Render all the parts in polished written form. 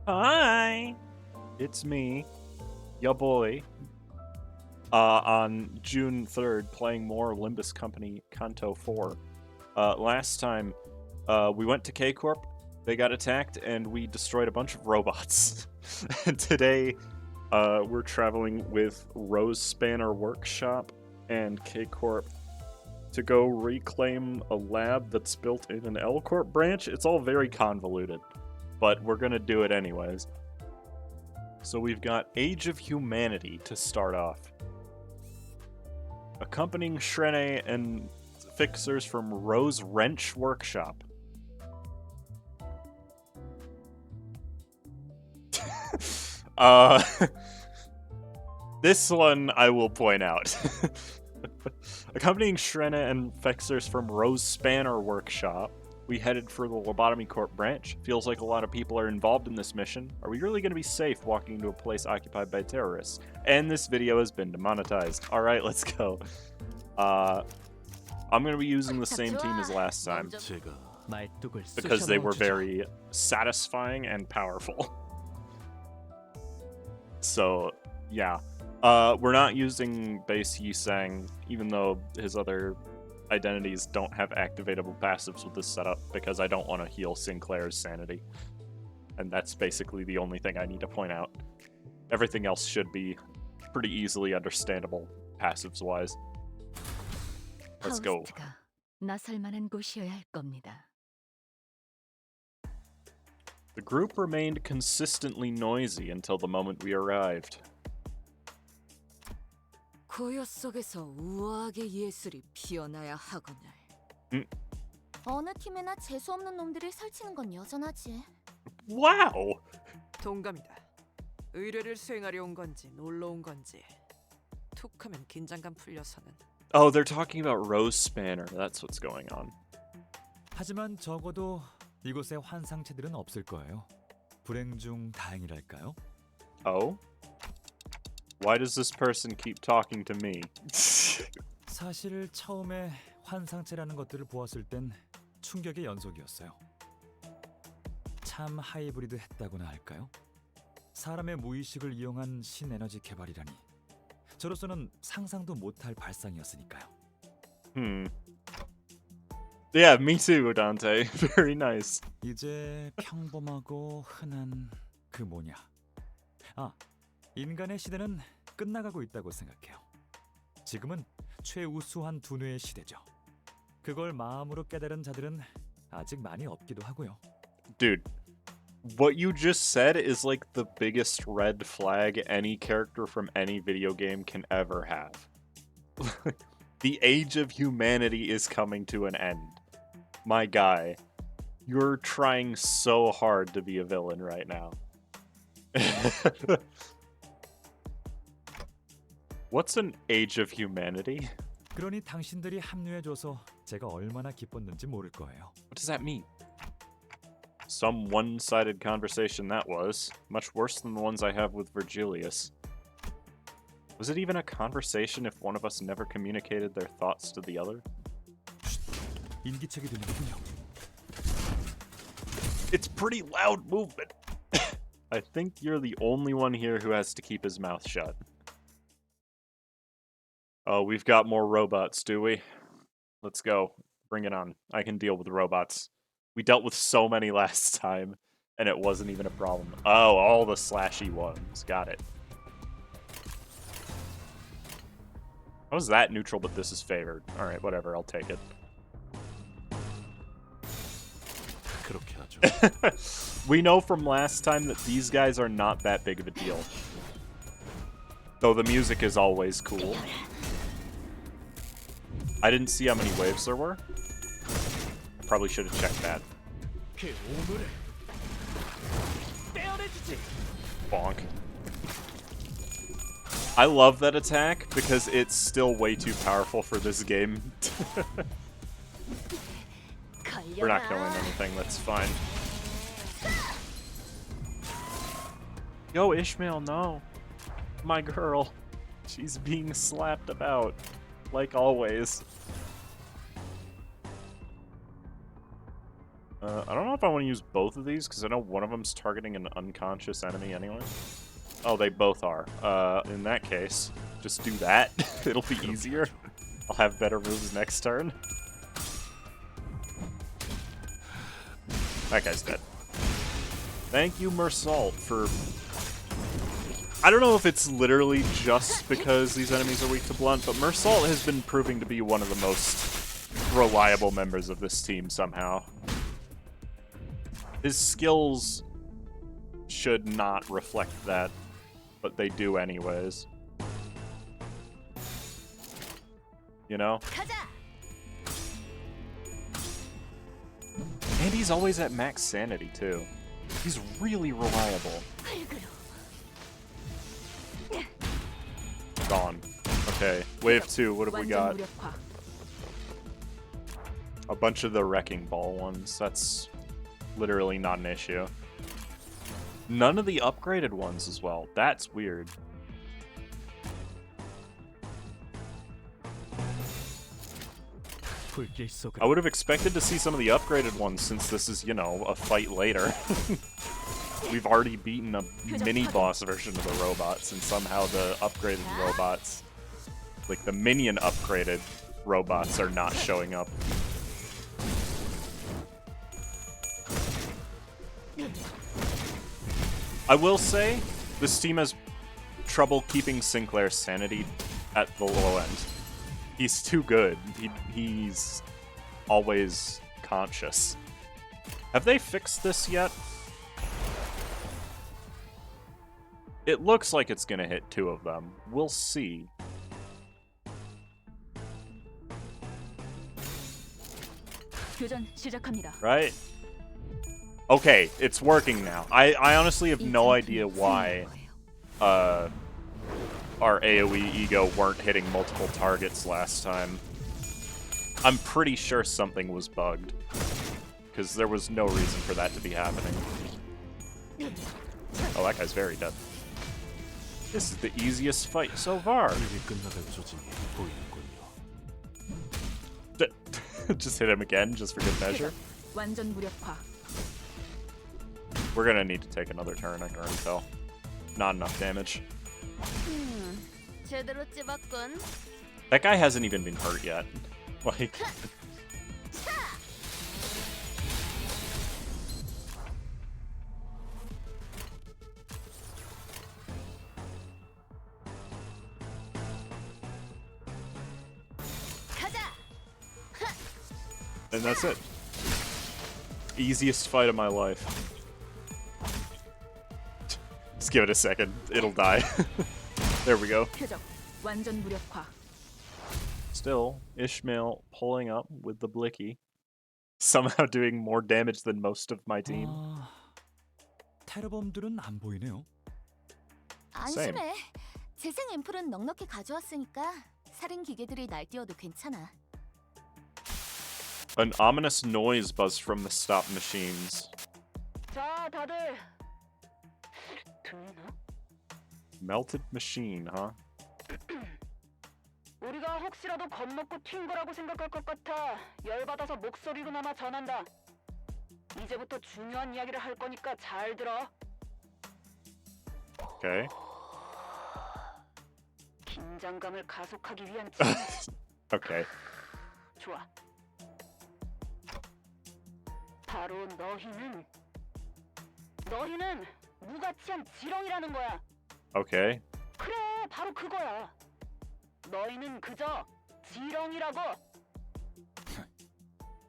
Hi, it's me, ya boy. On June 3rd, playing more Limbus Company Kanto 4. Last time, we went to K-Corp, they got attacked, and we destroyed a bunch of robots. And today, we're traveling with Rose Spanner Workshop and K-Corp to go reclaim a lab that's built in an L-Corp branch. It's all very convoluted, but we're gonna do it anyways. So we've got Age of Humanity to start off. Accompanying Shrene and fixers from Rose Wrench Workshop. This one I will point out. Accompanying Shrene and fixers from Rose Spanner Workshop, we headed for the Lobotomy Corp branch. Feels like a lot of people are involved in this mission. Are we really going to be safe walking into a place occupied by terrorists? And this video has been demonetized. Alright, let's go. I'm going to be using the same team as last time, because they were very satisfying and powerful. So, yeah. We're not using base Yisang, even though his other identities don't have activatable passives with this setup, because I don't want to heal Sinclair's sanity. And that's basically the only thing I need to point out. Everything else should be pretty easily understandable, passives-wise. Let's go. The group remained consistently noisy until the moment we arrived. 고요 속에서 우아하게 예술이 피어나야 하거늘. 어느 팀에나 재수 없는 놈들을 설치는 건 여전하지. Wow! 동감이다. 의뢰를 수행하려 온 건지 놀러 온 건지. 툭하면 긴장감 풀려서는. Oh, they're talking about Rose Spanner. That's what's going on. 하지만 적어도 이곳에 환상체들은 없을 거예요. 불행 중 다행이랄까요? Oh? Why does this person keep talking to me? 사실 처음에 환상체라는 것들을 보았을 땐 충격의 연속이었어요. 참 하이브리드했다고나 할까요? 사람의 무의식을 이용한 신에너지 개발이라니. 저로서는 상상도 못할 발상이었으니까요. Yeah, me too, Dante. Very nice. 이제 평범하고 흔한 그 뭐냐. 인간의 시대는 끝나가고 있다고 생각해요. 지금은 최우수한 두뇌의 시대죠. 그걸 마음으로 깨달은 자들은 아직 많이 없기도 하고요. Dude, what you just said is like the biggest red flag any character from any video game can ever have. The age of humanity is coming to an end. My guy, you're trying so hard to be a villain right now. What's an age of humanity? 그러니 당신들이 합류해줘서 제가 얼마나 기뻤는지 모를 거예요. What does that mean? Some one-sided conversation that was. Much worse than the ones I have with Virgilius. Was it even a conversation if one of us never communicated their thoughts to the other? 인기척이 들리군요. It's pretty loud movement. I think you're the only one here who has to keep his mouth shut. Oh, we've got more robots, do we? Let's go. Bring it on. I can deal with robots. We dealt with so many last time, and it wasn't even a problem. Oh, all the slashy ones. Got it. How is that neutral, but this is favored? Alright, whatever. I'll take it. We know from last time that these guys are not that big of a deal. Though the music is always cool. I didn't see how many waves there were. I probably should have checked that. Bonk. I love that attack because it's still way too powerful for this game. We're not killing anything, that's fine. Yo, Ishmael, no. My girl. She's being slapped about. Like always. I don't know if I want to use both of these, because I know one of them's targeting an unconscious enemy anyway. Oh, they both are. In that case, just do that. It'll be easier. I'll have better moves next turn. That guy's dead. Thank you, Mersault, for... I don't know if it's literally just because these enemies are weak to blunt, but Mersault has been proving to be one of the most reliable members of this team somehow. His skills should not reflect that, but they do anyways. You know? And he's always at max sanity, too. He's really reliable. Gone. Okay, wave 2, what have we got? A bunch of the wrecking ball ones. That's literally not an issue. None of the upgraded ones as well. That's weird. I would have expected to see some of the upgraded ones since this is, you know, a fight later. We've already beaten a mini-boss version of the robots, and somehow the upgraded robots, like the minion upgraded robots, are not showing up. I will say, this team has trouble keeping Sinclair's sanity at the low end. He's too good. He's always conscious. Have they fixed this yet? It looks like it's gonna hit 2 of them. We'll see. Right? Okay, it's working now. I honestly have no idea why our AoE ego weren't hitting multiple targets last time. I'm pretty sure something was bugged, because there was no reason for that to be happening. Oh, that guy's very dead. This is the easiest fight so far. Just hit him again, just for good measure. We're gonna need to take another turn, I can already tell. Not enough damage. That guy hasn't even been hurt yet. Like... And that's it. Easiest fight of my life. Just give it a second. It'll die. There we go. Still, Ishmael pulling up with the blicky. Somehow doing more damage than most of my team. 테러범들은 안 보이네요. 안심해. 재생 앰플은 넉넉히 가져왔으니까 살인 기계들이 날뛰어도 괜찮아. An ominous noise buzzed from the stop machines. 자, 다들 들리나? Melted machine, huh? 우리가 혹시라도 겁먹고 튄 거라고 생각할 것 같아. 열받아서 목소리로나마 전한다. 이제부터 중요한 이야기를 할 거니까 잘 들어. Okay. 긴장감을 가속하기 위한 Okay. 좋아. 바로 너희는 무가치한 지렁이라는 거야. Okay. 그래, 바로 그거야. 너희는 그저 지렁이라고.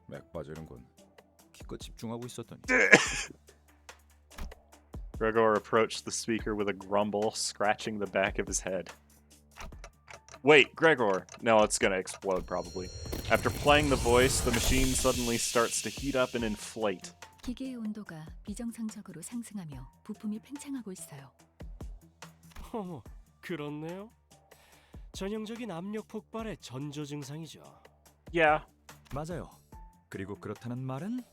맥 빠지는군. 기껏 집중하고 있었더니. Gregor approached the speaker with a grumble, scratching the back of his head. Wait, Gregor! No, it's gonna explode, probably. After playing the voice, the machine suddenly starts to heat up and inflate. 기계의 온도가 비정상적으로 상승하며 부품이 팽창하고 있어요. 어머, 그렇네요. 전형적인 압력 폭발의 전조 증상이죠. Yeah, 맞아요. 그리고 그렇다는 말은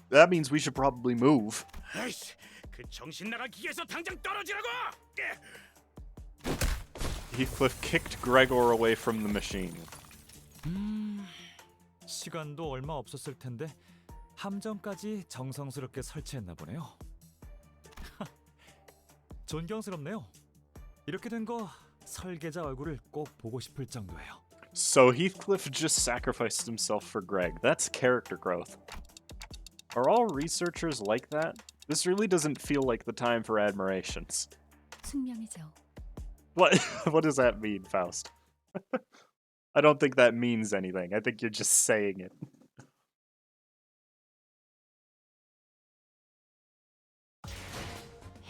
that means we should probably move. 아이씨, 그 정신 나간 기계에서 당장 떨어지라고! Heathcliff kicked Gregor away from the machine. 시간도 얼마 없었을 텐데 함정까지 정성스럽게 설치했나 보네요. 존경스럽네요. 이렇게 된 거 설계자 얼굴을 꼭 보고 싶을 정도예요. So Heathcliff just sacrificed himself for Greg. That's character growth. Are all researchers like that? This really doesn't feel like the time for admirations. 숙명이죠. What what does that mean, Faust? I don't think that means anything. I think you're just saying it.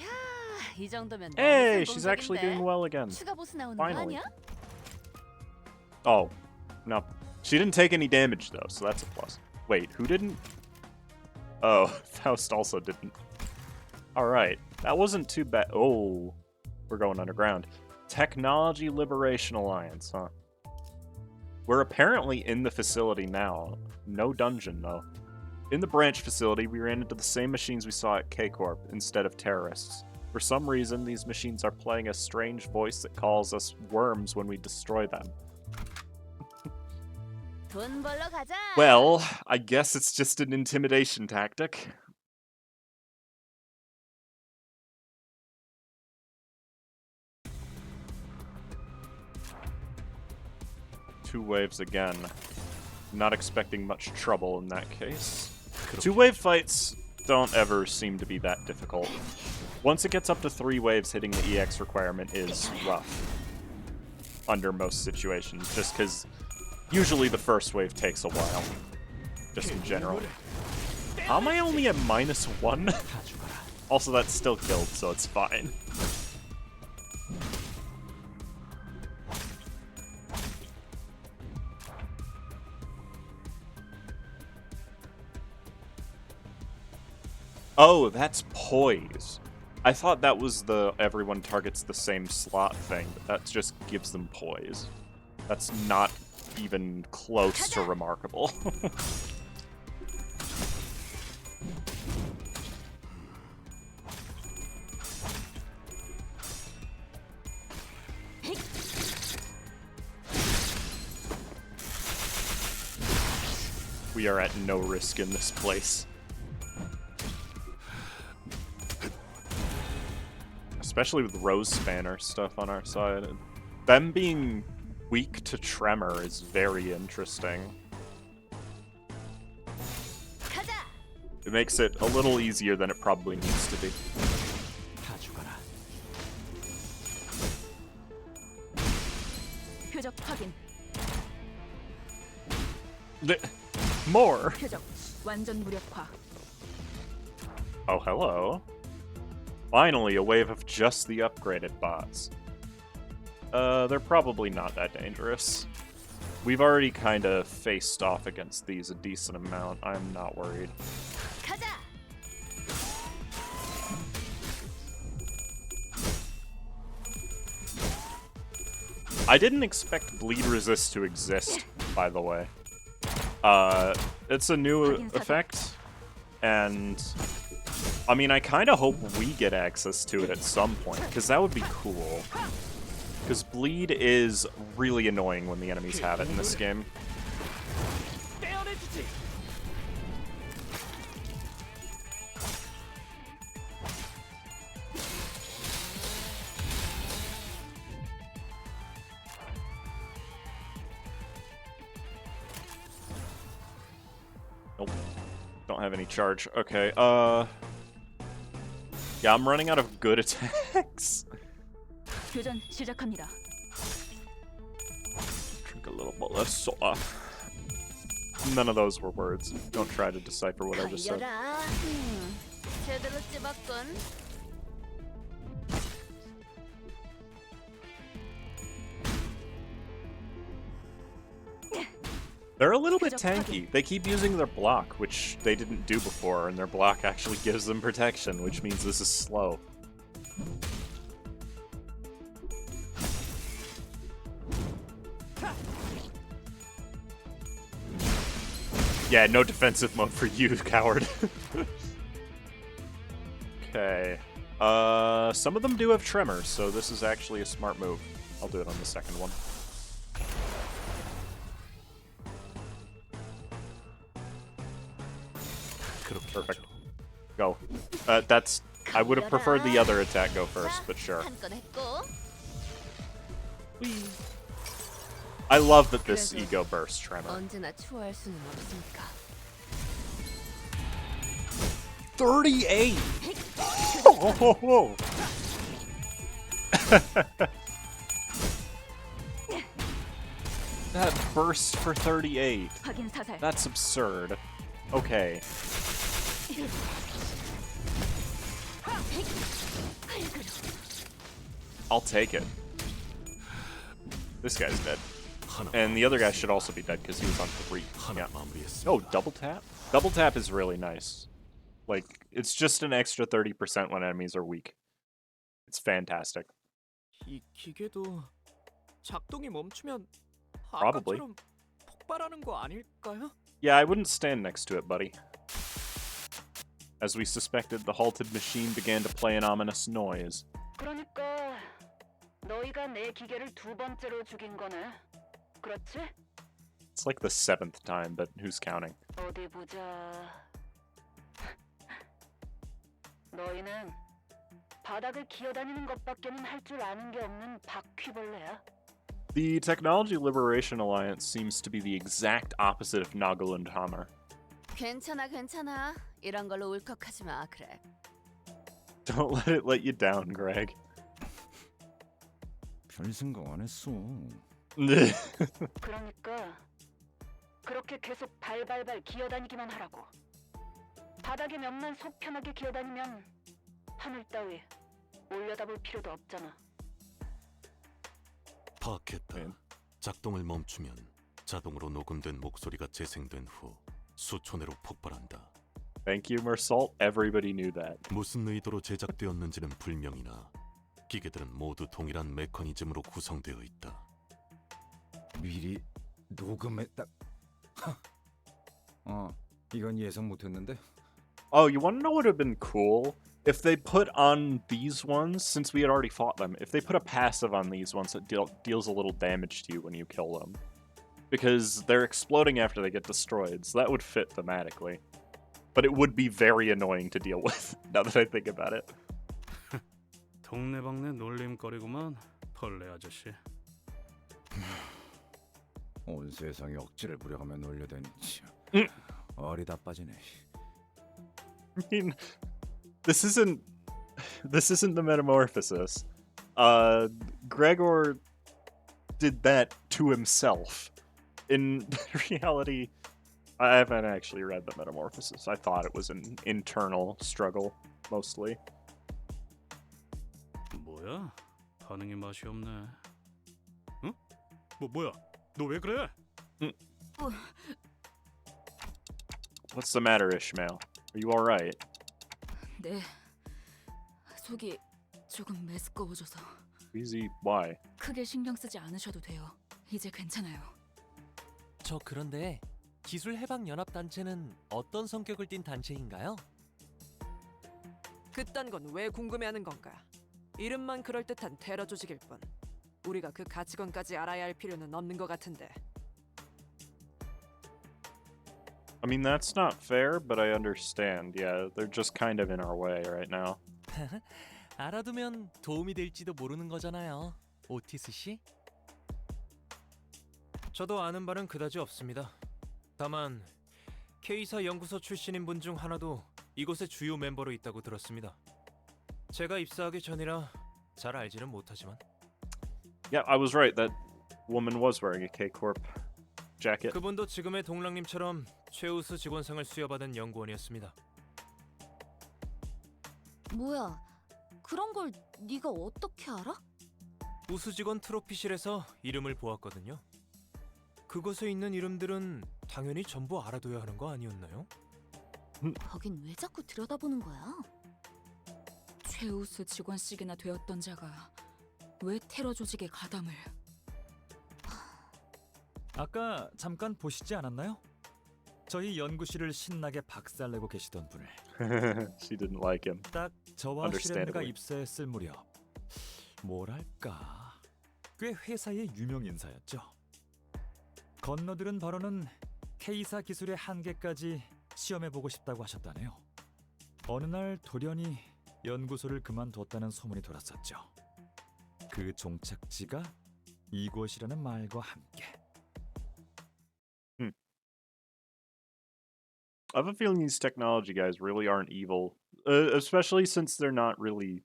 야, 이 정도면 너무 Hey, she's actually 성공적인데? doing well again. 추가 보스 나오는 거 Finally. 아니야? Oh, no. She didn't take any damage, though, so that's a plus. Wait, who didn't? Oh, Faust also didn't. Alright, that wasn't too bad. Oh, we're going underground. Technology Liberation Alliance, huh? We're apparently in the facility now. No dungeon, though. In the branch facility, we ran into the same machines we saw at K-Corp, instead of terrorists. For some reason, these machines are playing a strange voice that calls us worms when we destroy them. 돈 벌러 가자. Well, I guess it's just an intimidation tactic. Two waves again. Not expecting much trouble in that case. Two-wave fights don't ever seem to be that difficult. Once it gets up to 3 waves, hitting the EX requirement is rough. Under most situations, just because usually the first wave takes a while. Just in general. How am I only at -1? Also, that's still killed, so it's fine. Oh, that's poise. I thought that was the everyone targets the same slot thing, but that just gives them poise. That's not even close to remarkable. We are at no risk in this place. Especially with Rose Spanner stuff on our side. Them being weak to Tremor is very interesting. It makes it a little easier than it probably needs to be. 표적 확인. More? 표적 완전 무력화. Oh, hello. Finally, a wave of just the upgraded bots. They're probably not that dangerous. We've already kind of faced off against these a decent amount. I'm not worried. 가자. I didn't expect bleed resist to exist, by the way. It's a new effect, and I mean, I kind of hope we get access to it at some point, because that would be cool. Because bleed is really annoying when the enemies have it in this game. Nope. Don't have any charge. Okay, yeah, I'm running out of good attacks. 교전 시작합니다. Drink a little bit less soda. None of those were words. Don't try to decipher what I just said. 달려라. 제대로 찝었군. They're a little bit tanky. They keep using their block, which they didn't do before, and their block actually gives them protection, which means this is slow. Yeah, no defensive mode for you, coward. Okay. Some of them do have tremors, so this is actually a smart move. I'll do it on the second one. go. That's. I would have preferred the other attack go first, but sure. 한건 했고. I love that this ego burst tremor. 언제나 추월할 수는 없으니까. 38. Oh. That burst for 38. 확인 사살. That's absurd. Okay. I'll take it. This guy's dead. And the other guy should also be dead because he was on 3. Yeah. Oh, double tap? Double tap is really nice. Like, it's just an extra 30% when enemies are weak. It's fantastic. 이 기계도 작동이 멈추면 Probably. 아까처럼 폭발하는 거 아닐까요? Yeah, I wouldn't stand next to it, buddy. As we suspected, the halted machine began to play an ominous noise. 그러니까 너희가 내 기계를 두 번째로 죽인 거네. 그렇지? It's like the 7th time, but who's counting? 어디 보자. 너희는 바닥을 기어다니는 것밖에는 할 줄 아는 게 없는 바퀴벌레야. The Technology Liberation Alliance seems to be the exact opposite of Nagaland Hammer. 괜찮아, 괜찮아. 이런 걸로 울컥하지 마, 그래. Don't let it let you down, Greg. 별 생각 안 했어. 그러니까 그렇게 계속 발발발 기어다니기만 하라고. 바닥의 면만 속 편하게 기어다니면 하늘 따위 올려다볼 필요도 없잖아. 파악했다. 작동을 멈추면 자동으로 녹음된 목소리가 재생된 후 수초 내로 폭발한다. Thank you, Mersault. Everybody knew that. 무슨 의도로 제작되었는지는 불명이나 기계들은 모두 동일한 메커니즘으로 구성되어 있다. 미리 녹음했다. 이건 예상 못했는데. Oh, you want to know what would have been cool? If they put on these ones, since we had already fought them, if they put a passive on these ones that deals a little damage to you when you kill them. Because they're exploding after they get destroyed, so that would fit thematically. But it would be very annoying to deal with, now that I think about it. 동네방네 놀림거리구만, 벌레 아저씨. 온 세상에 억지를 부려가며 놀려대니 어리다 빠지네. I mean, this isn't the metamorphosis. Gregor did that to himself. In reality, I haven't actually read the metamorphosis. I thought it was an internal struggle, mostly. 뭐야? 반응이 맛이 없네. 응? 뭐야? 너 왜 그래? What's the matter, Ishmael? Are you alright? 네. 속이 조금 메스꺼워져서 Easy, why? 크게 신경 쓰지 않으셔도 돼요. 이제 괜찮아요. 저 그런데 기술 해방 연합 단체는 어떤 성격을 띤 단체인가요? 그딴 건 왜 궁금해하는 건가? 이름만 그럴듯한 테러 조직일 뿐. 우리가 그 가치관까지 알아야 할 필요는 없는 것 같은데. I mean, that's not fair, but I understand. Yeah, they're just kind of in our way right now. 알아두면 도움이 될지도 모르는 거잖아요. 오티스 씨? 저도 아는 바는 그다지 없습니다. 다만 K사 연구소 출신인 분 중 하나도 이곳의 주요 멤버로 있다고 들었습니다. 제가 입사하기 전이라 잘 알지는 못하지만. Yeah, I was right. That woman was wearing a K-Corp jacket. 그분도 지금의 동랑님처럼 최우수 직원상을 수여받은 연구원이었습니다. 뭐야? 그런 걸 네가 어떻게 알아? 우수 직원 트로피실에서 이름을 보았거든요. 그곳에 있는 이름들은 당연히 전부 알아둬야 하는 거 아니었나요? 거긴 왜 자꾸 들여다보는 거야? 최우수 직원씩이나 되었던 자가 왜 테러 조직에 가담을? 아까 잠깐 보시지 않았나요? 저희 연구실을 신나게 박살내고 계시던 분을. She didn't like him. 딱 저와 시렌드가 Understandably. 입사했을 무렵 뭐랄까 꽤 회사의 유명 인사였죠. 건너들은 바로는 K사 기술의 한계까지 시험해보고 싶다고 하셨다네요. 어느 날 돌연히 연구소를 그만뒀다는 소문이 돌았었죠. 그 종착지가 이곳이라는 말과 함께. I have a feeling these technology guys really aren't evil, especially since they're not really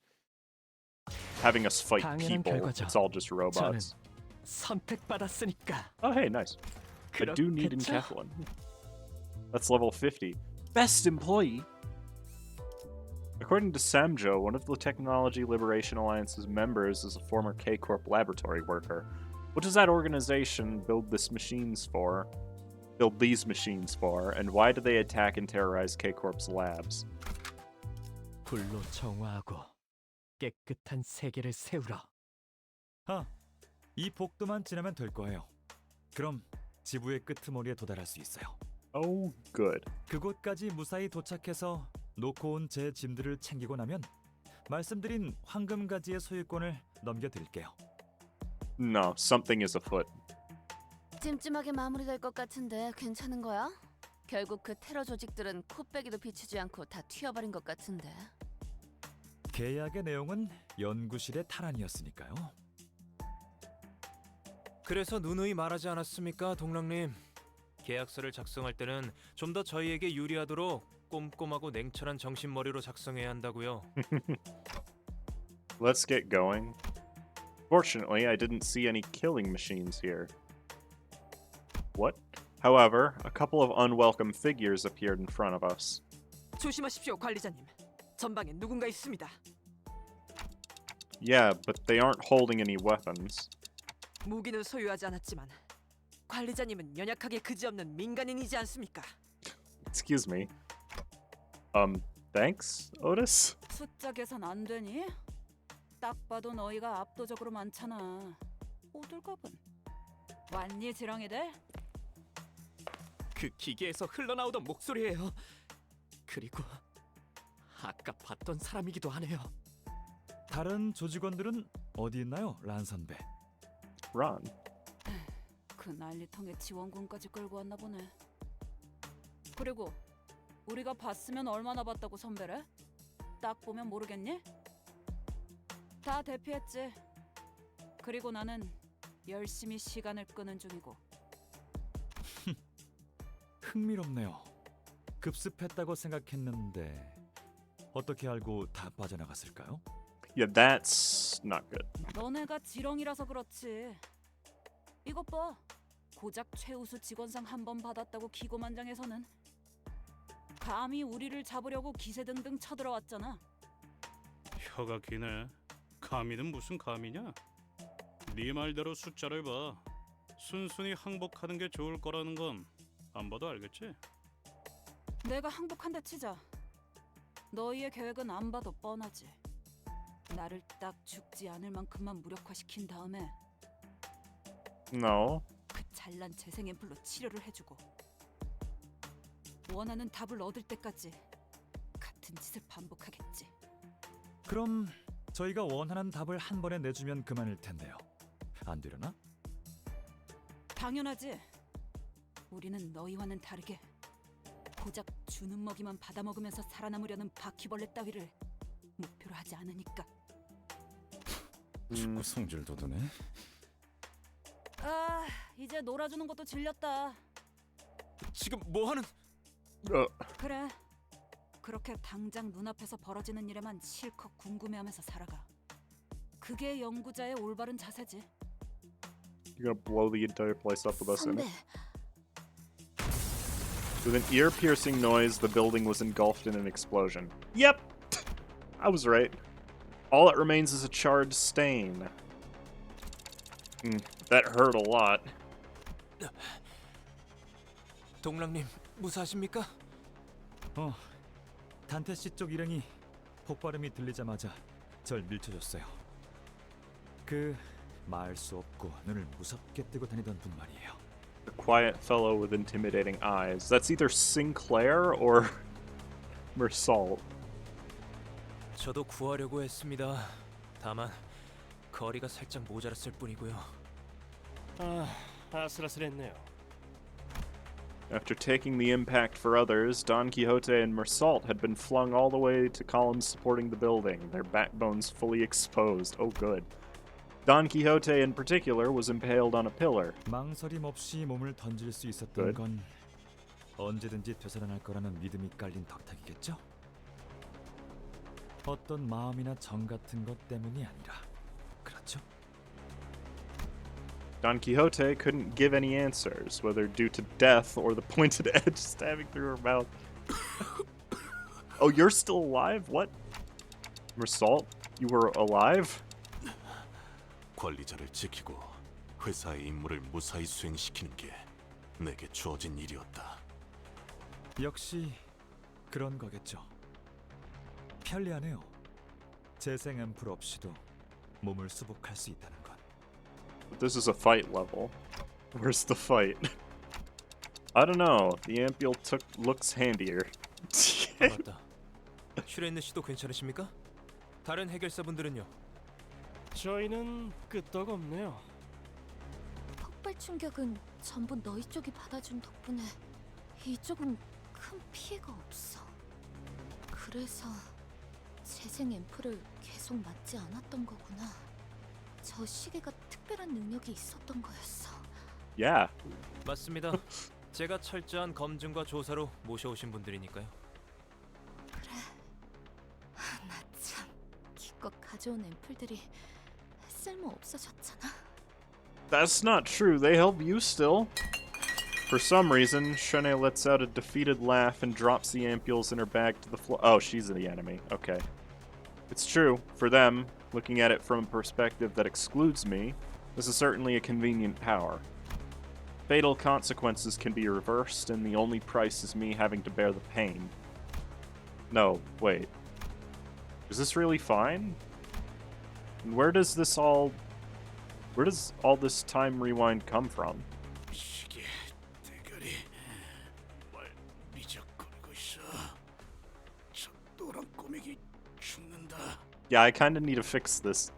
having us fight 당연한 people. 결과죠. It's all just robots. 선택받았으니까. Oh, hey, nice. I do need encapsulin. That's level 50. Best employee. According to Samjo, one of the Technology Liberation Alliance's members is a former K-Corp laboratory worker. What does that organization build these machines for, and why do they attack and terrorize K-Corp's labs? 불로 정화하고 깨끗한 세계를 세우라. 이 복도만 지나면 될 거예요. 그럼 지부의 끄트머리에 도달할 수 있어요. Oh, good. 그곳까지 무사히 도착해서 놓고 온 제 짐들을 챙기고 나면 말씀드린 황금가지의 소유권을 넘겨드릴게요. No, something is afoot. 찜찜하게 마무리될 것 같은데 괜찮은 거야? 결국 그 테러 조직들은 코빼기도 비추지 않고 다 튀어버린 것 같은데. 계약의 내용은 연구실의 탈환이었으니까요. 그래서 누누이 말하지 않았습니까, 동랑님? 계약서를 작성할 때는 좀 더 저희에게 유리하도록 꼼꼼하고 냉철한 정신머리로 작성해야 한다고요. Let's get going. Fortunately, I didn't see any killing machines here. What? However, a couple of unwelcome figures appeared in front of us. 조심하십시오, 관리자님. 전방에 누군가 있습니다. Yeah, but they aren't holding any weapons. 무기는 소유하지 않았지만 관리자님은 연약하게 그지없는 민간인이지 않습니까? Excuse me. Thanks, Otis? 숫자 계산 안 되니? 딱 봐도 너희가 압도적으로 많잖아. 호들갑은 왔니 지렁이들? 그 기계에서 흘러나오던 목소리예요. 그리고 아까 봤던 사람이기도 하네요. 다른 조직원들은 어디 있나요, 란 선배? Ron. 그 난리통에 지원군까지 끌고 왔나 보네. 그리고 우리가 봤으면 얼마나 봤다고 선배래? 딱 보면 모르겠니? 다 대피했지. 그리고 나는 열심히 시간을 끄는 중이고. 흥미롭네요. 급습했다고 생각했는데 어떻게 알고 다 빠져나갔을까요? Yeah, that's not good. 너네가 지렁이라서 그렇지. 이것 봐. 고작 최우수 직원상 한 번 받았다고 기고만장해서는 감히 우리를 잡으려고 기세등등 쳐들어왔잖아. 혀가 기네. 감히는 무슨 감이냐? 네 말대로 숫자를 봐. 순순히 항복하는 게 좋을 거라는 건 안 봐도 알겠지? 내가 항복한다 치자. 너희의 계획은 안 봐도 뻔하지. 나를 딱 죽지 않을 만큼만 무력화시킨 다음에 No. 그 잘난 재생 앰플로 치료를 해주고 원하는 답을 얻을 때까지 같은 짓을 반복하겠지. 그럼 저희가 원하는 답을 한 번에 내주면 그만일 텐데요. 안 되려나? 당연하지. 우리는 너희와는 다르게 고작 주는 먹이만 받아먹으면서 살아남으려는 바퀴벌레 따위를 목표로 하지 않으니까. 자꾸 성질 돋우네. 아, 이제 놀아주는 것도 질렸다. 지금 뭐 하는... 그래. 그렇게 당장 눈앞에서 벌어지는 일에만 실컷 궁금해하면서 살아가. 그게 연구자의 올바른 자세지. You're gonna blow the entire place up with us in 선배, it. With an ear-piercing noise, the building was engulfed in an explosion. Yep! I was right. All that remains is a charred stain. That hurt a lot. 동랑님, 무사하십니까? 단테 씨 쪽 일행이 폭발음이 들리자마자 절 밀쳐줬어요. 그 말 수 없고 눈을 무섭게 뜨고 다니던 분 말이에요. The quiet fellow with intimidating eyes. That's either Sinclair or Mersalt. 저도 구하려고 했습니다. 다만 거리가 살짝 모자랐을 뿐이고요. 아, 아슬아슬했네요. After taking the impact for others, Don Quixote and Mersault had been flung all the way to columns supporting the building, their backbones fully exposed. Oh, good. Don Quixote in particular was impaled on a pillar. 망설임 없이 몸을 던질 수 있었던 Good. 건 언제든지 되살아날 거라는 믿음이 깔린 덕택이겠죠? 어떤 마음이나 정 같은 것 때문이 아니라, 그렇죠? Don Quixote couldn't give any answers, whether due to death or the pointed edge stabbing through her mouth. Oh, you're still alive? What? Mersault? You were alive? 관리자를 지키고 회사의 임무를 무사히 수행시키는 게 내게 주어진 일이었다. 역시 그런 거겠죠. 편리하네요. 재생 앰플 없이도 몸을 수복할 수 있다는 건. But this is a fight level. Where's the fight? I don't know. The ampule looks handier. 맞다. 슈레인느 씨도 괜찮으십니까? 다른 해결사분들은요? 저희는 끄떡없네요. 폭발 충격은 전부 너희 쪽이 받아준 덕분에 이쪽은 큰 피해가 없어. 그래서 재생 앰플을 계속 맞지 않았던 거구나. 저 시계가 특별한 능력이 있었던 거였어. Yeah. 맞습니다. 제가 철저한 검증과 조사로 모셔오신 분들이니까요. 그래. 나 참 기껏 가져온 앰플들이 쓸모 없어졌잖아. That's not true. They help you still. For some reason, Shanae lets out a defeated laugh and drops the ampules in her bag to the floor. Oh, she's the enemy. Okay. It's true. For them, looking at it from a perspective that excludes me, this is certainly a convenient power. Fatal consequences can be reversed, and the only price is me having to bear the pain. No, wait. Is this really fine? And where does all this time rewind come from? 시계 대가리 말 미적거리고 있어. 저 노란 꼬맹이 죽는다. Yeah, I kinda need to fix this.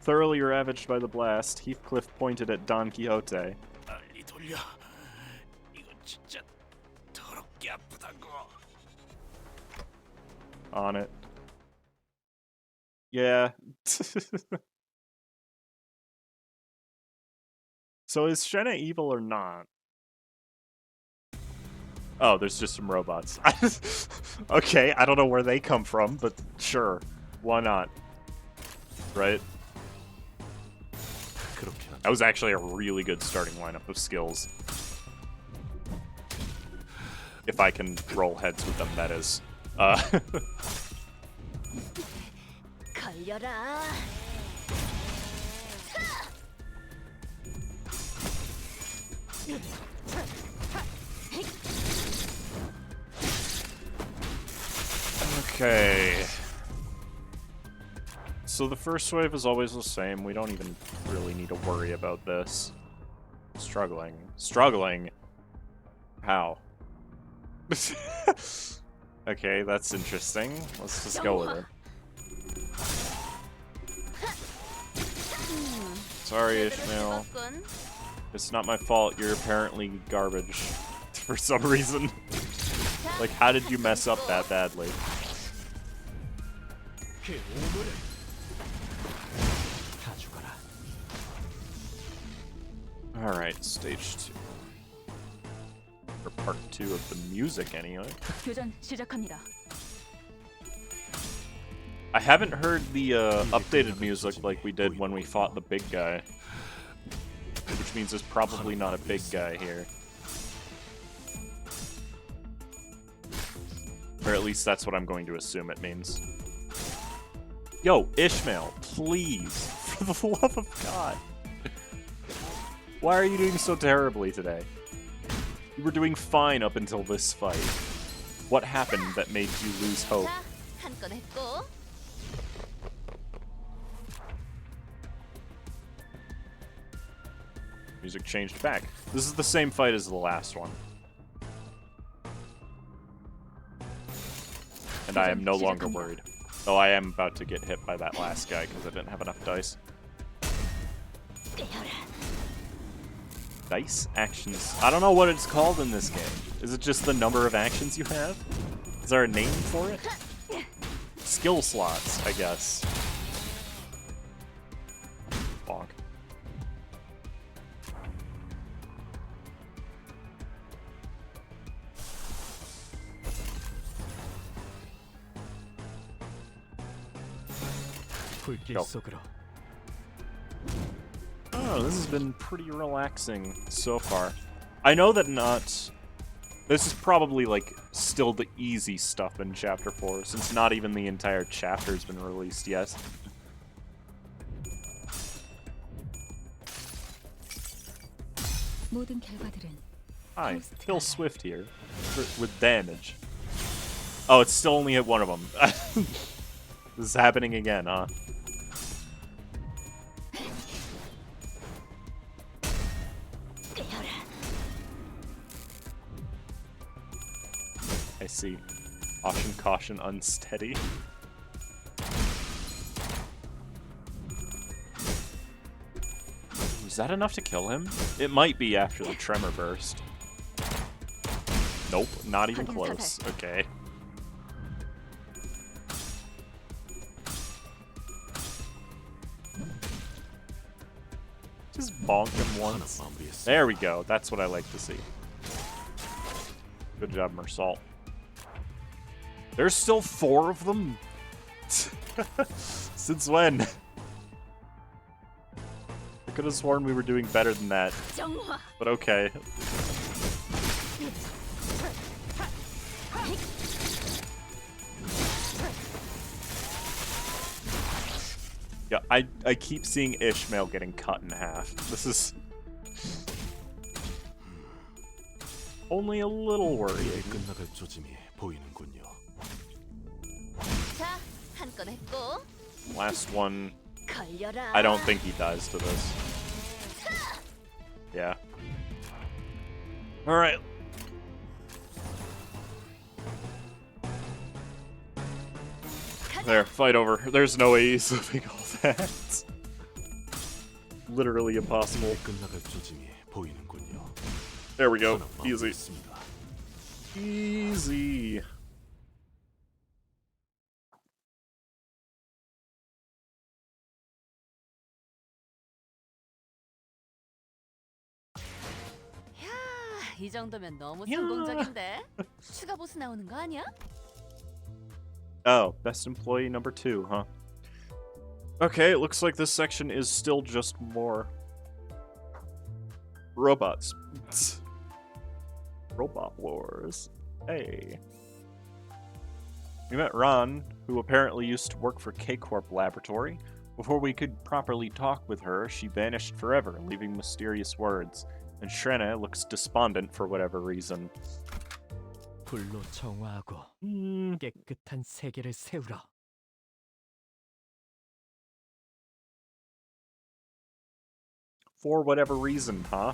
Thoroughly ravaged by the blast, Heathcliff pointed at Don Quixote. 빨리 돌려. 이거 진짜 더럽게 아프다고. On it. Yeah. So is Shenna evil or not? Oh, there's just some robots. Okay, I don't know where they come from, but sure. Why not? Right? That was actually a really good starting lineup of skills. If I can roll heads with them, that is. 걸려라. Okay. So the first wave is always the same. We don't even really need to worry about this. Struggling. Struggling? How? Okay, that's interesting. Let's just go with it. Sorry, Ishmael. It's not my fault. You're apparently garbage. For some reason. Like, how did you mess up that badly? Alright, stage 2. Or part 2 of the music, anyway. 교전 시작합니다. I haven't heard the updated music like we did when we fought the big guy. Which means there's probably not a big guy here. Or at least that's what I'm going to assume it means. Yo, Ishmael, please, for the love of God. Why are you doing so terribly today? You were doing fine up until this fight. What happened that made you lose hope? 한건 했고. Music changed back. This is the same fight as the last one. And I am no longer worried. Though I am about to get hit by that last guy because I didn't have enough dice. Dice actions. I don't know what it's called in this game. Is it just the number of actions you have? Is there a name for it? Skill slots, I guess. Bonk. Go. Oh, this has been pretty relaxing so far. I know that this is probably, like, still the easy stuff in Chapter 4, since not even the entire chapter's been released yet. 모든 결과들은 Hi, Phil Swift here, with damage. Oh, it's still only hit one of them. This is happening again, huh? I see. Caution, caution, unsteady. Was that enough to kill him? It might be after the tremor burst. Nope, not even close. Okay. Just bonk him once. There we go. That's what I like to see. Good job, Mersault. There's still 4 of them? Since when? I could have sworn we were doing better than that. But okay. Yeah, I keep seeing Ishmael getting cut in half. This is only a little worrying. 끝나갈 조짐이 보이는군요. 자, 한 건 했고. Last one, 걸려라. I don't think he dies to this. Yeah. Alright. There, fight over. There's no way he's living all that. Literally impossible. 끝나갈 조짐이 보이는군요. There we go. 하나 Easy. 마무리했습니다. Easy. 야, 이 정도면 너무 성공적인데. 추가 보스 나오는 거 아니야? Oh, best employee number 2, huh? Okay, it looks like this section is still just more robots. Robot wars. Hey. We met Ron, who apparently used to work for K-Corp Laboratory. Before we could properly talk with her, she vanished forever, leaving mysterious words. And Shrena looks despondent for whatever reason. 불로 정화하고 깨끗한 세계를 세우라. For whatever reason, huh?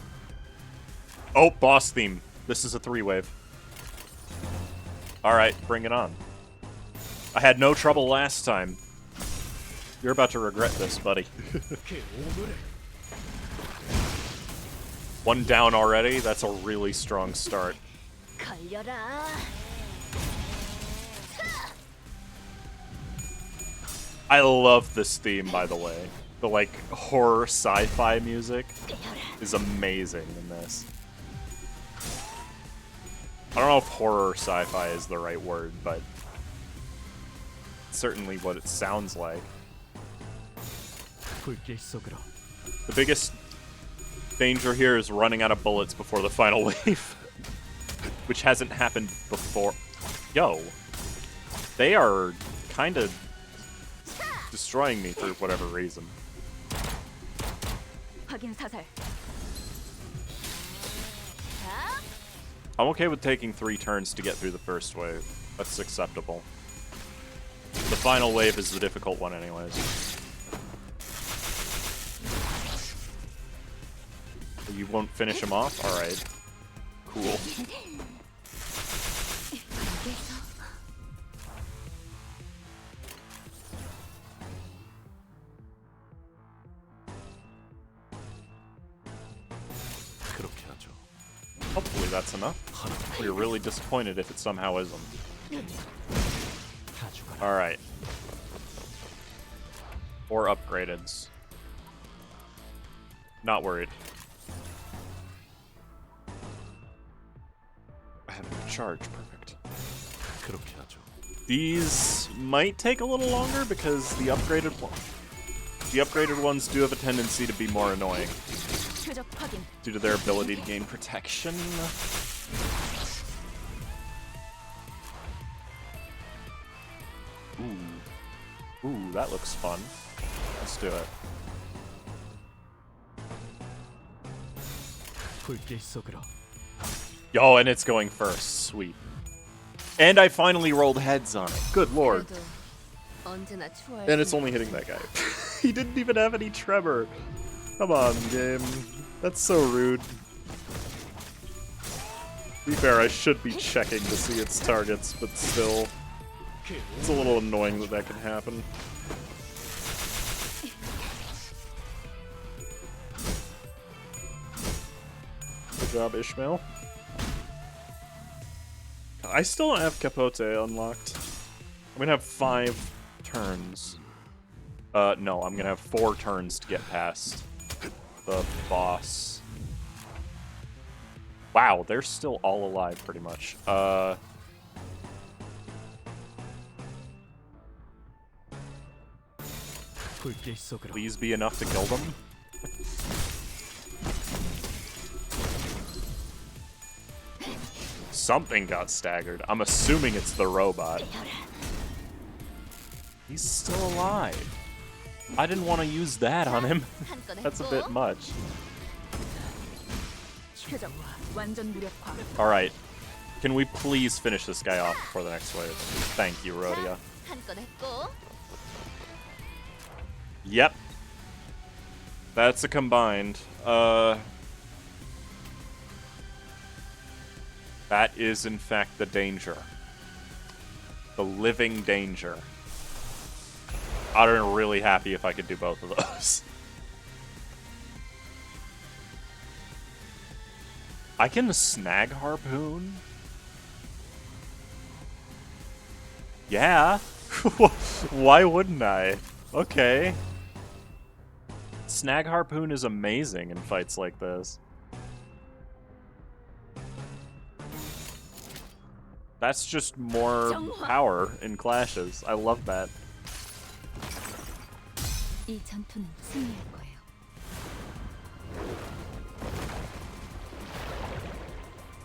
Oh, boss theme. This is a 3-wave. Alright, bring it on. I had no trouble last time. You're about to regret this, buddy. One down already? That's a really strong start. 걸려라. I love this theme, by the way. The, like, horror sci-fi music is amazing in this. I don't know if horror sci-fi is the right word, but it's certainly what it sounds like. 불길 속으로. The biggest danger here is running out of bullets before the final wave, which hasn't happened before. Yo, they are kind of destroying me for whatever reason. 확인 사살. I'm okay with taking 3 turns to get through the first wave. That's acceptable. The final wave is the difficult one anyways. You won't finish him off? Alright. Cool. that's enough. We're really disappointed if it somehow isn't. Alright. 4 upgradeds. Not worried. I have a charge, perfect. 그렇게 하죠. These might take a little longer because the upgraded ones do have a tendency to be more annoying due to their ability to gain protection. Ooh, that looks fun. Let's do it. 불길 속으로. Yo, and it's going first. Sweet. And I finally rolled heads on it. Good lord. 그래도 언제나 추월. And it's only hitting that guy. He didn't even have any tremor. Come on, game. That's so rude. To be fair, I should be checking to see its targets, but still. It's a little annoying that that can happen. Good job, Ishmael. I still don't have Capote unlocked. I'm gonna have 5 turns. No, I'm gonna have 4 turns to get past the boss. Wow, they're still all alive pretty much. 불길 속으로. Please be enough to kill them. Something got staggered. I'm assuming it's the robot. He's still alive. I didn't want to use that on him. That's a bit much. Alright. Can we please finish this guy off before the next wave? Thank you, Rhodia. Yep. That's a combined. That is, in fact, the danger. The living danger. I'd have been really happy if I could do both of those. I can snag harpoon? Yeah. Why wouldn't I? Okay. Snag harpoon is amazing in fights like this. That's just more power in clashes. I love that. 이 전투는 승리할 거예요.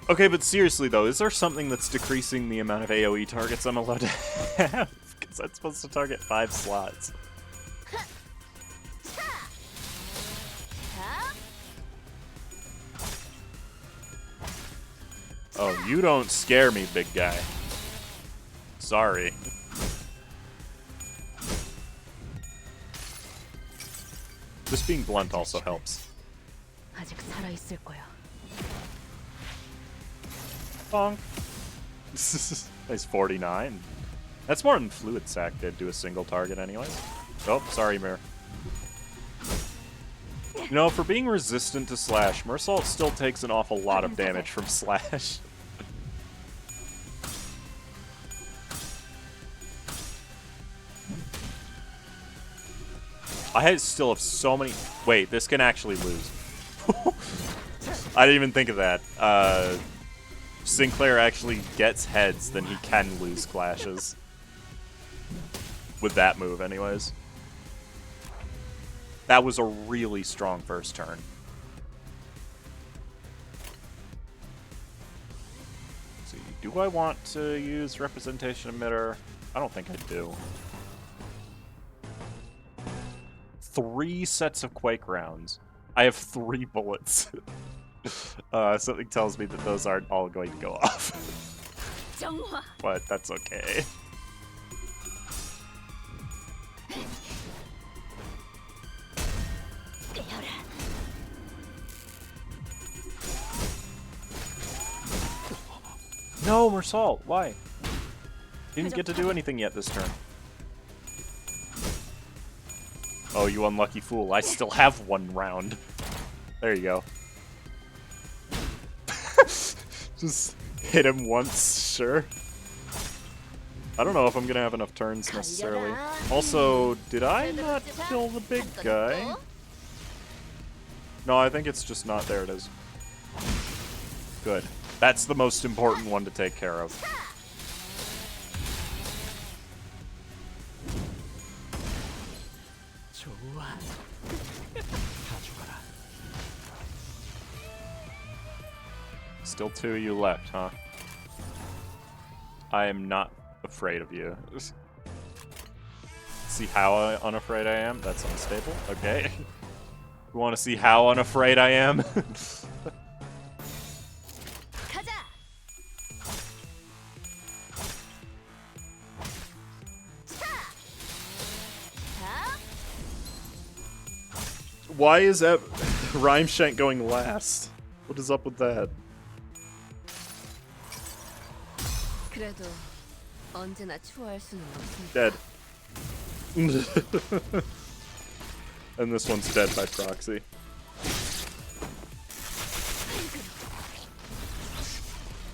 Okay, but seriously though, is there something that's decreasing the amount of AoE targets I'm allowed to have? Because I'm supposed to target 5 slots. Oh, you don't scare me, big guy. Sorry. Just being blunt also helps. 아직 살아 있을 거야. Bonk. Nice 49. That's more than Fluid Sack did to a single target anyways. Oh, sorry, Mir. You know, for being resistant to Slash, Mersault still takes an awful lot of damage from Slash. I still have so many... Wait, this can actually lose. I didn't even think of that. Sinclair actually gets heads, then he can lose clashes. With that move, anyways. That was a really strong first turn. Let's see, do I want to use Representation Emitter? I don't think I do. 3 sets of Quake rounds. I have 3 bullets. Something tells me that those aren't all going to go off. But that's okay. No, Mersault, why? Didn't get to do anything yet this turn. Oh, you unlucky fool. I still have 1 round. There you go. Just hit him once, sure. I don't know if I'm gonna have enough turns necessarily. Also, did I not kill the big guy? No, I think it's just not. There it is. Good. That's the most important one to take care of. 좋아. 다 죽어라. Still 2 of you left, huh? I am not afraid of you. See how unafraid I am? That's unstable. Okay. You want to see how unafraid I am? Why is that Rhymeshank going last? What is up with that? 그래도 언제나 추월할 수는 없으니까. Dead. And this one's dead by proxy.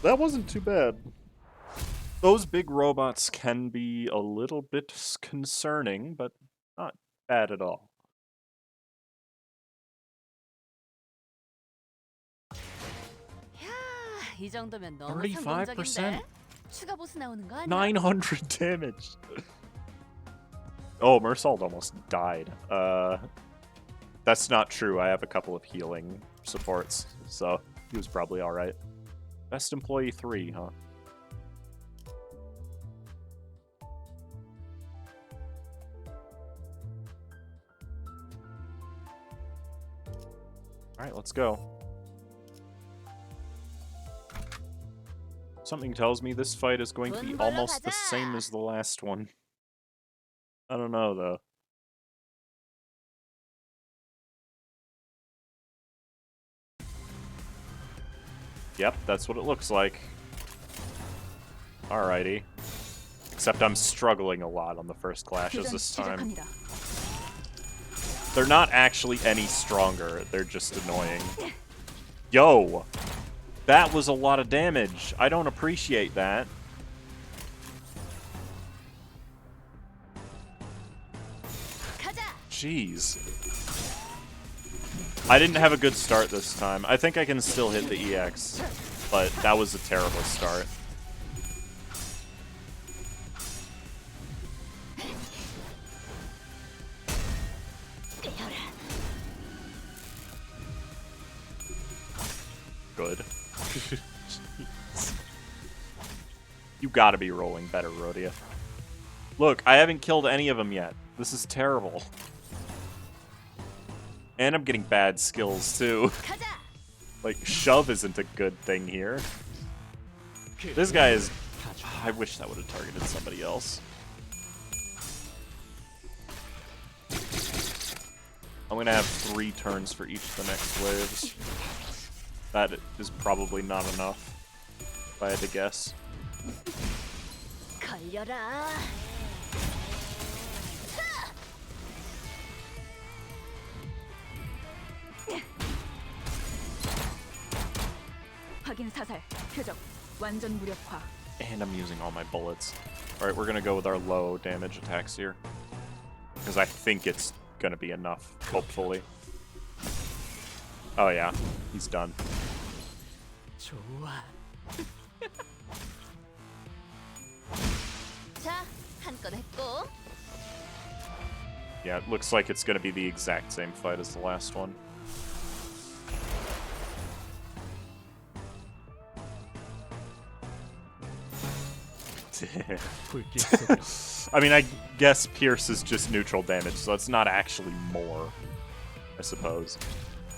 That wasn't too bad. Those big robots can be a little bit concerning, but not bad at all. 이 정도면 너무 35%. 성공적인데? 추가 보스 나오는 거 아니야? 900 damage. Oh, Mersault almost died. That's not true. I have a couple of healing supports, so he was probably alright. Best employee 3, huh? Alright, let's go. Something tells me this fight is going to be almost the same as the last one. I don't know, though. Yep, that's what it looks like. Alrighty. Except I'm struggling a lot on the first clashes this time. They're not actually any stronger, they're just annoying. Yo! That was a lot of damage. I don't appreciate that. Jeez. I didn't have a good start this time. I think I can still hit the EX, but that was a terrible start. Good. You gotta be rolling better, Rhodia. Look, I haven't killed any of them yet. This is terrible. And I'm getting bad skills, too. Like, shove isn't a good thing here. This guy is... I wish that would have targeted somebody else. I'm gonna have 3 turns for each of the next waves. That is probably not enough, if I had to guess. And I'm using all my bullets. Alright, we're gonna go with our low damage attacks here. Because I think it's gonna be enough, hopefully. Oh yeah, he's done. 좋아. Yeah, it looks like it's gonna be the exact same fight as the last one. I mean, I guess Pierce is just neutral damage, so it's not actually more, I suppose.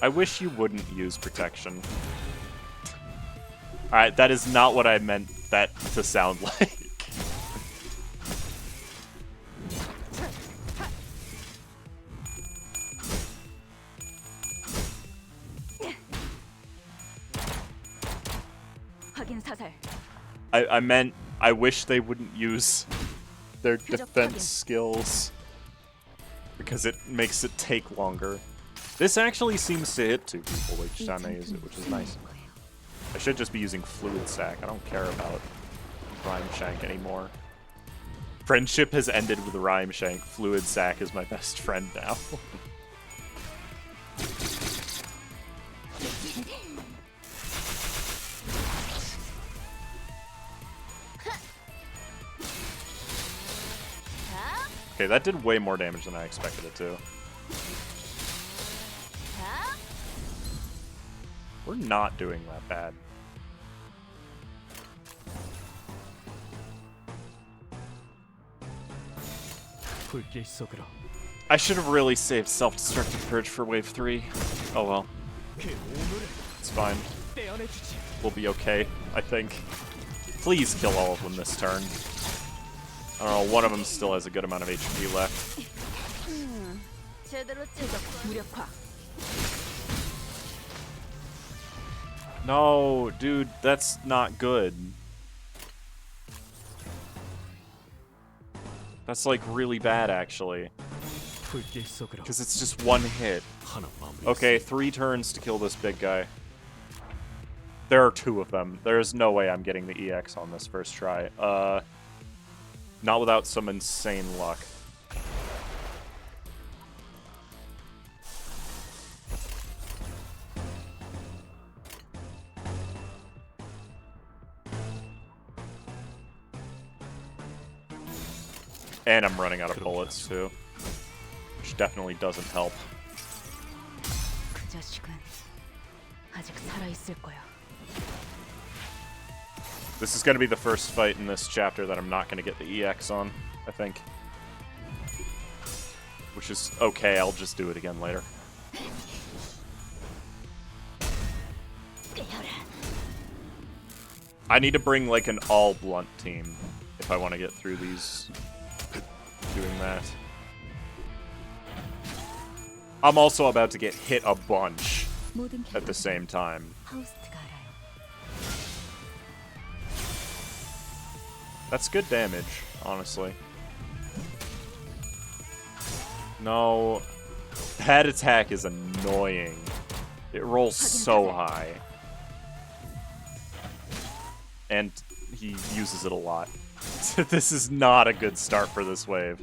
I wish you wouldn't use protection. Alright, that is not what I meant that to sound like. I meant I wish they wouldn't use their defense skills because it makes it take longer. This actually seems to hit 2 people each time I use it, which is nice. I should just be using Fluid Sac. I don't care about Rhyme Shank anymore. Friendship has ended with Rhyme Shank. Fluid Sac is my best friend now. Okay, that did way more damage than I expected it to. We're not doing that bad. I should have really saved Self-Destructive Purge for Wave 3. Oh well. It's fine. We'll be okay, I think. Please kill all of them this turn. I don't know, one of them still has a good amount of HP left. No, dude, that's not good. That's like really bad, actually. Because it's just one hit. Okay, 3 turns to kill this big guy. There are 2 of them. There's no way I'm getting the EX on this first try. Not without some insane luck. And I'm running out of bullets, too. Which definitely doesn't help. This is going to be the first fight in this chapter that I'm not going to get the EX on, I think. Which is okay, I'll just do it again later. I need to bring like an all-blunt team if I want to get through these doing that. I'm also about to get hit a bunch at the same time. That's good damage, honestly. No. That attack is annoying. It rolls so high. And he uses it a lot. This is not a good start for this wave.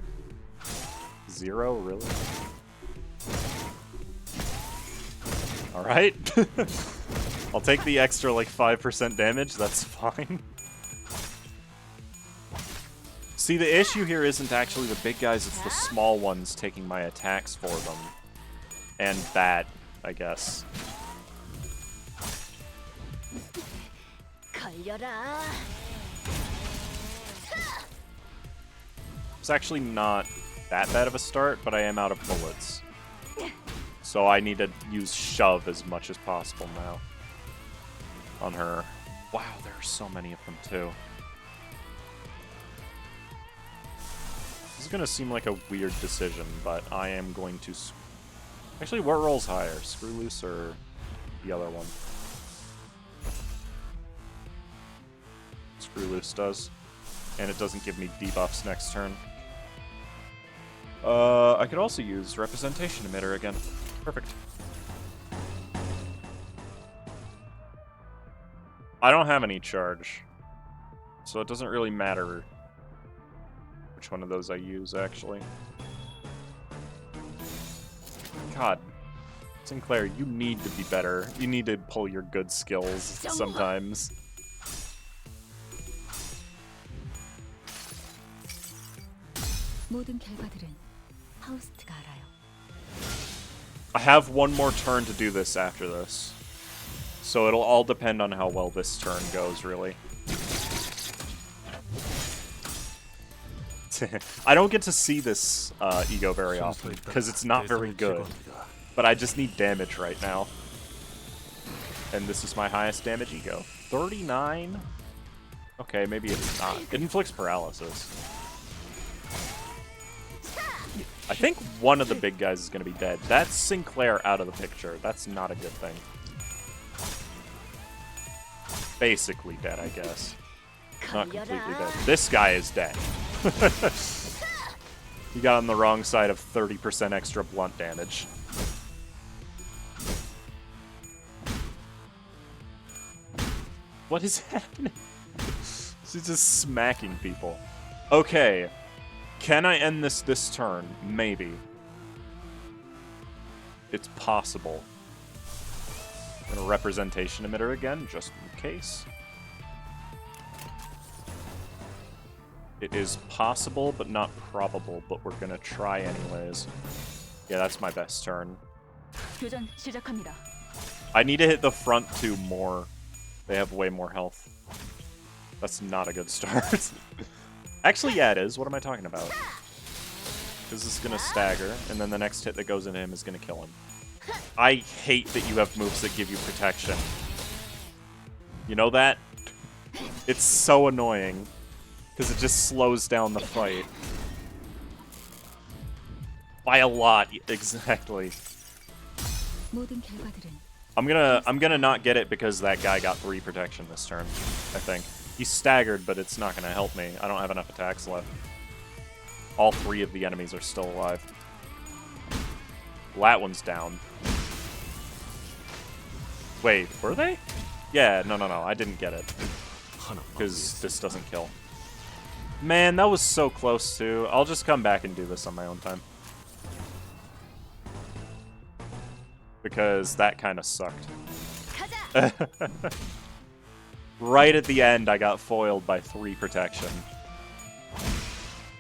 0? Really? Alright. I'll take the extra, like, 5% damage. That's fine. See, the issue here isn't actually the big guys, it's the small ones taking my attacks for them. And that, I guess. It's actually not that bad of a start, but I am out of bullets. So I need to use Shove as much as possible now. On her. Wow, there are so many of them, too. This is going to seem like a weird decision, but I am going to... Actually, what rolls higher? Screw Loose or the other one? Screw Loose does. And it doesn't give me debuffs next turn. I could also use Representation Emitter again. Perfect. I don't have any charge, so it doesn't really matter which one of those I use, actually. God. Sinclair, you need to be better. You need to pull your good skills sometimes. I have one more turn to do this after this. So it'll all depend on how well this turn goes, really. I don't get to see this ego very often, because it's not very good. But I just need damage right now. And this is my highest damage ego. 39? Okay, maybe it's not. It inflicts paralysis. I think one of the big guys is going to be dead. That's Sinclair out of the picture. That's not a good thing. Basically dead, I guess. Not completely dead. This guy is dead. He got on the wrong side of 30% extra blunt damage. What is happening? She's just smacking people. Okay. Can I end this turn? Maybe. It's possible. I'm gonna representation emitter again, just in case. It is possible, but not probable, but we're gonna try anyways. Yeah, that's my best turn. 교전 시작합니다. I need to hit the front two more. They have way more health. That's not a good start. Actually, yeah, it is. What am I talking about? Because this is going to stagger, and then the next hit that goes into him is going to kill him. I hate that you have moves that give you protection. You know that? It's so annoying. Because it just slows down the fight. By a lot, exactly. 모든 결과들은 I'm gonna not get it because that guy got 3 protection this turn, I think. He's staggered, but it's not gonna help me. I don't have enough attacks left. All 3 of the enemies are still alive. That one's down. Wait, were they? Yeah, no, I didn't get it. Because this doesn't kill. Man, that was so close too. I'll just come back and do this on my own time. Because that kind of sucked. Right at the end, I got foiled by 3 protection.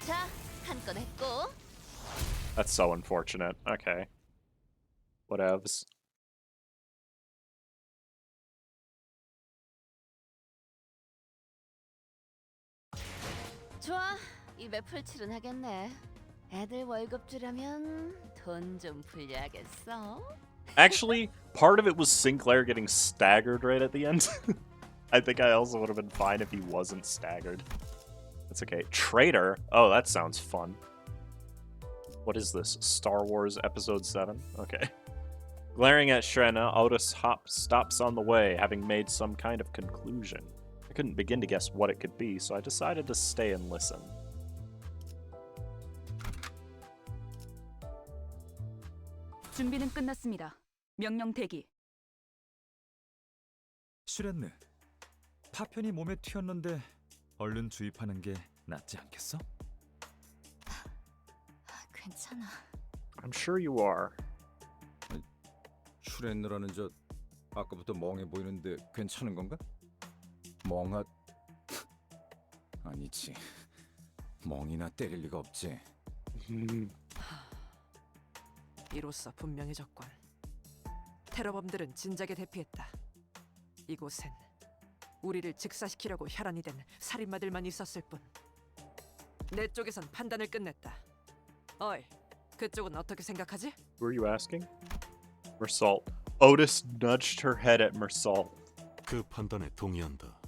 자, 한 건 했고. That's so unfortunate. Okay. Whatevs. 좋아, 입에 풀칠은 하겠네. 애들 월급 주려면 돈 좀 풀려야겠어. Actually, part of it was Sinclair getting staggered right at the end. I think I also would have been fine if he wasn't staggered. That's okay. Traitor? Oh, that sounds fun. What is this? Star Wars Episode 7? Okay. Glaring at Shrena, Otis stops on the way, having made some kind of conclusion. I couldn't begin to guess what it could be, so I decided to stay and listen. 준비는 끝났습니다. 명령 대기. 슈렌느, 파편이 몸에 튀었는데 얼른 주입하는 게 낫지 않겠어? 괜찮아. I'm sure you are. 슈렌느라는 저 아까부터 멍해 보이는데 괜찮은 건가? 멍하... 아니지. 멍이나 때릴 리가 없지. 이로써 분명히 적관. 테러범들은 진작에 대피했다. 이곳엔 우리를 직사시키려고 혈안이 된 살인마들만 있었을 뿐. 내 쪽에선 판단을 끝냈다. 어이, 그쪽은 어떻게 생각하지? Who are you asking? Mersault. Otis nudged her head at Mersault. 그 판단에 동의한다.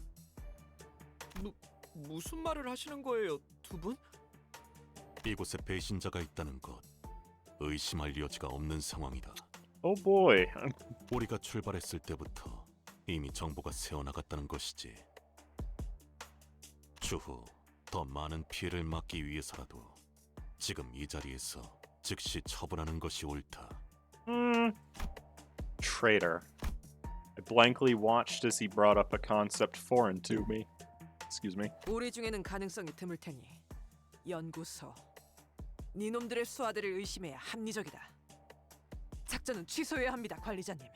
무슨 말을 하시는 거예요, 두 분? 이곳에 배신자가 있다는 것 의심할 여지가 없는 상황이다. Oh boy. 우리가 출발했을 때부터 이미 정보가 새어나갔다는 것이지. 추후 더 많은 피해를 막기 위해서라도 지금 이 자리에서 즉시 처분하는 것이 옳다. Traitor. I blankly watched as he brought up a concept foreign to me. Excuse me. 우리 중에는 가능성이 드물 테니 연구소. 니놈들의 수하들을 의심해야 합리적이다. 작전은 취소해야 합니다, 관리자님.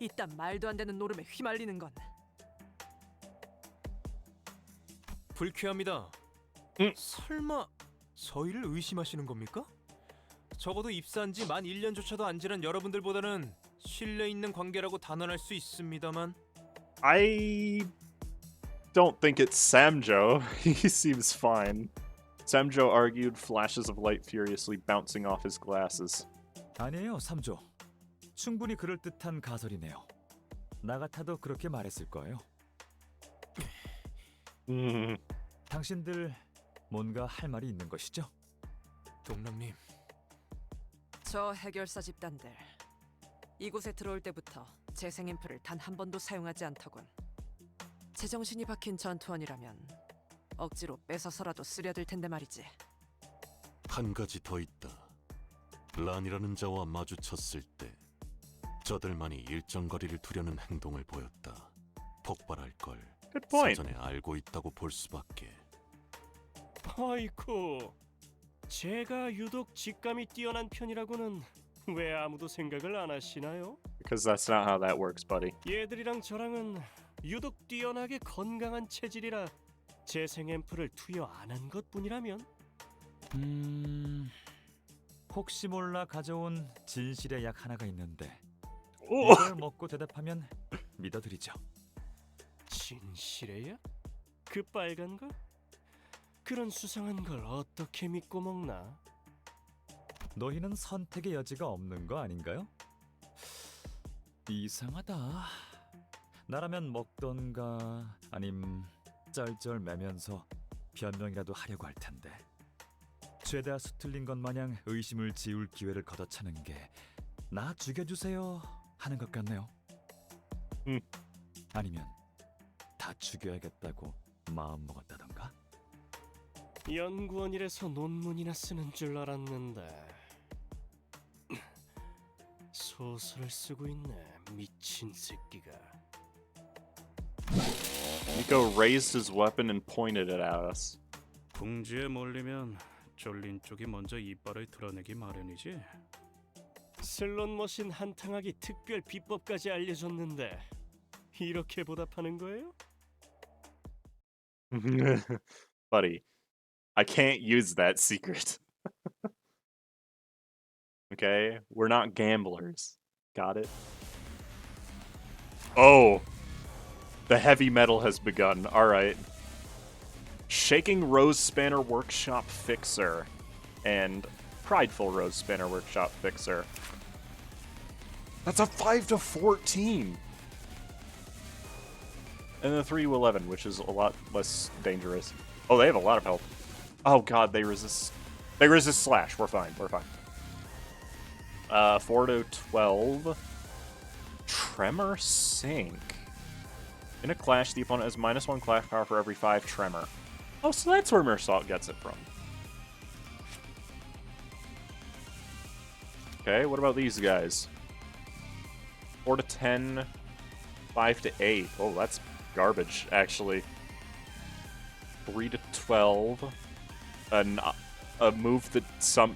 이딴 말도 안 되는 노름에 휘말리는 건. 불쾌합니다. 설마 저희를 의심하시는 겁니까? 적어도 입사한 지 만 1년조차도 안 지난 여러분들보다는 신뢰 있는 관계라고 단언할 수 있습니다만. I don't think it's Samjo. He seems fine. Samjo argued, flashes of light furiously bouncing off his glasses. 아니에요, 삼조. 충분히 그럴듯한 가설이네요. 나 같아도 그렇게 말했을 거예요. 당신들 뭔가 할 말이 있는 것이죠? 동랑님. 저 해결사 집단들. 이곳에 들어올 때부터 재생 앰프를 단 한 번도 사용하지 않더군. 제정신이 박힌 전투원이라면 억지로 뺏어서라도 쓰려들 텐데 말이지. 한 가지 더 있다. 란이라는 자와 마주쳤을 때 저들만이 일정 거리를 두려는 행동을 보였다. 폭발할 걸 Good point. 사전에 알고 있다고 볼 수밖에. 아이쿠, 제가 유독 직감이 뛰어난 편이라고는 왜 아무도 생각을 안 하시나요? Because that's not how that works, buddy. 얘들이랑 저랑은 유독 뛰어나게 건강한 체질이라 재생 앰플을 투여 안 한 것뿐이라면. 혹시 몰라 가져온 진실의 약 하나가 있는데 오! 이걸 먹고 대답하면 믿어드리죠. 진실이야? 그 빨간 거? 그런 수상한 걸 어떻게 믿고 먹나? 너희는 선택의 여지가 없는 거 아닌가요? 이상하다. 나라면 먹던가 아님 쩔쩔매면서 변명이라도 하려고 할 텐데 죄다 수틀린 것 마냥 의심을 지울 기회를 걷어차는 게 나 죽여주세요 하는 것 같네요. 아니면 다 죽여야겠다고 마음먹었다던가? 연구원이라서 논문이나 쓰는 줄 알았는데 소설을 쓰고 있네, 미친 새끼가. Nico raised his weapon and pointed it at us. 궁지에 몰리면 쫄린 쪽이 먼저 이빨을 드러내기 마련이지. 슬롯 머신 한탕하기 특별 비법까지 알려줬는데 이렇게 보답하는 거예요? Buddy, I can't use that secret. Okay? We're not gamblers. Got it? Oh! The heavy metal has begun. Alright. Shaking Rose Spanner Workshop Fixer. And Prideful Rose Spanner Workshop Fixer. That's a 5 to 14! And the 3 to 11, which is a lot less dangerous. Oh, they have a lot of health. Oh god, they resist. They resist slash. We're fine. We're fine. 4 to 12. Tremor Sink. In a clash, the opponent has -1 clash power for every 5 tremor. Oh, so that's where Mersault gets it from. Okay, what about these guys? 4 to 10. 5 to 8. Oh, that's garbage, actually. 3 to 12. A move that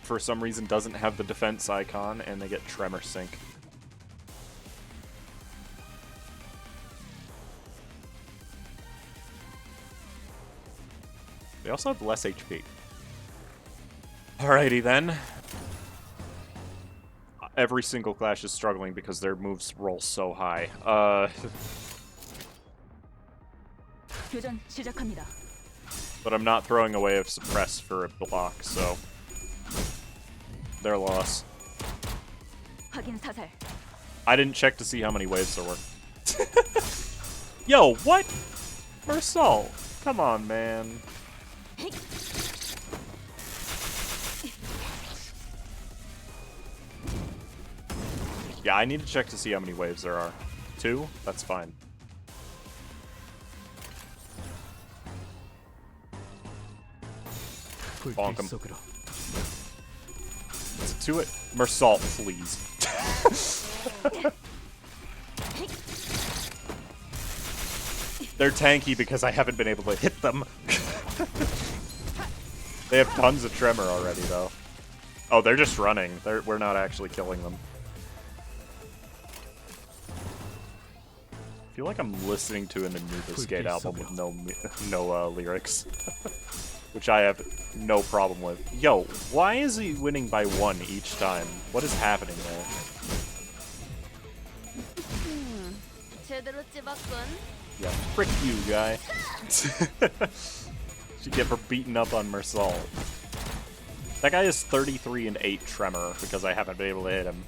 for some reason doesn't have the defense icon, and they get Tremor Sink. They also have less HP. Alrighty then. Every single clash is struggling because their moves roll so high. 교전 시작합니다. But I'm not throwing away a suppress for a block, so their loss. 확인 사살. I didn't check to see how many waves there were. Yo, what? Mersault, come on, man. Yeah, I need to check to see how many waves there are. 2? That's fine. Bonk him. To it. Mersault, please. They're tanky because I haven't been able to hit them. They have tons of tremor already, though. Oh, they're just running. We're not actually killing them. I feel like I'm listening to an Anubis Gate album with no lyrics. Which I have no problem with. Yo, why is he winning by 1 each time? What is happening there? 제대로 찝었군. Yeah, frick you, guy. Should get for beating up on Mersault. That guy is 33 and 8 tremor because I haven't been able to hit him.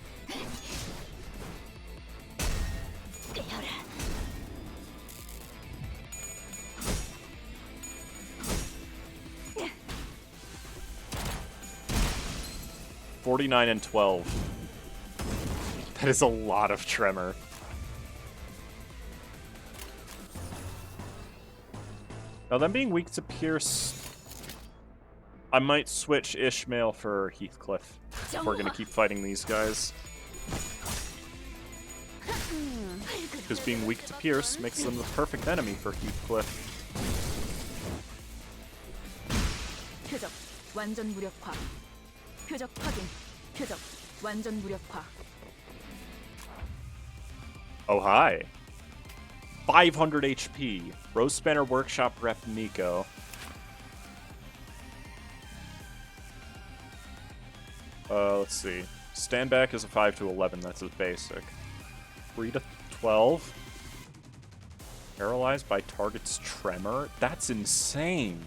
$49 and 12. That is a lot of tremor. Now, them being weak to Pierce, I might switch Ishmael for Heathcliff if we're gonna keep fighting these guys. Because being weak to Pierce makes them the perfect enemy for Heathcliff. 표적 완전 무력화. 표적 확인. 표적 완전 무력화. Oh, hi. 500 HP. Rose Spanner Workshop rep Nico. Let's see. Stand back is a 5 to 11. That's his basic. 3 to 12. Paralyzed by target's tremor. That's insane.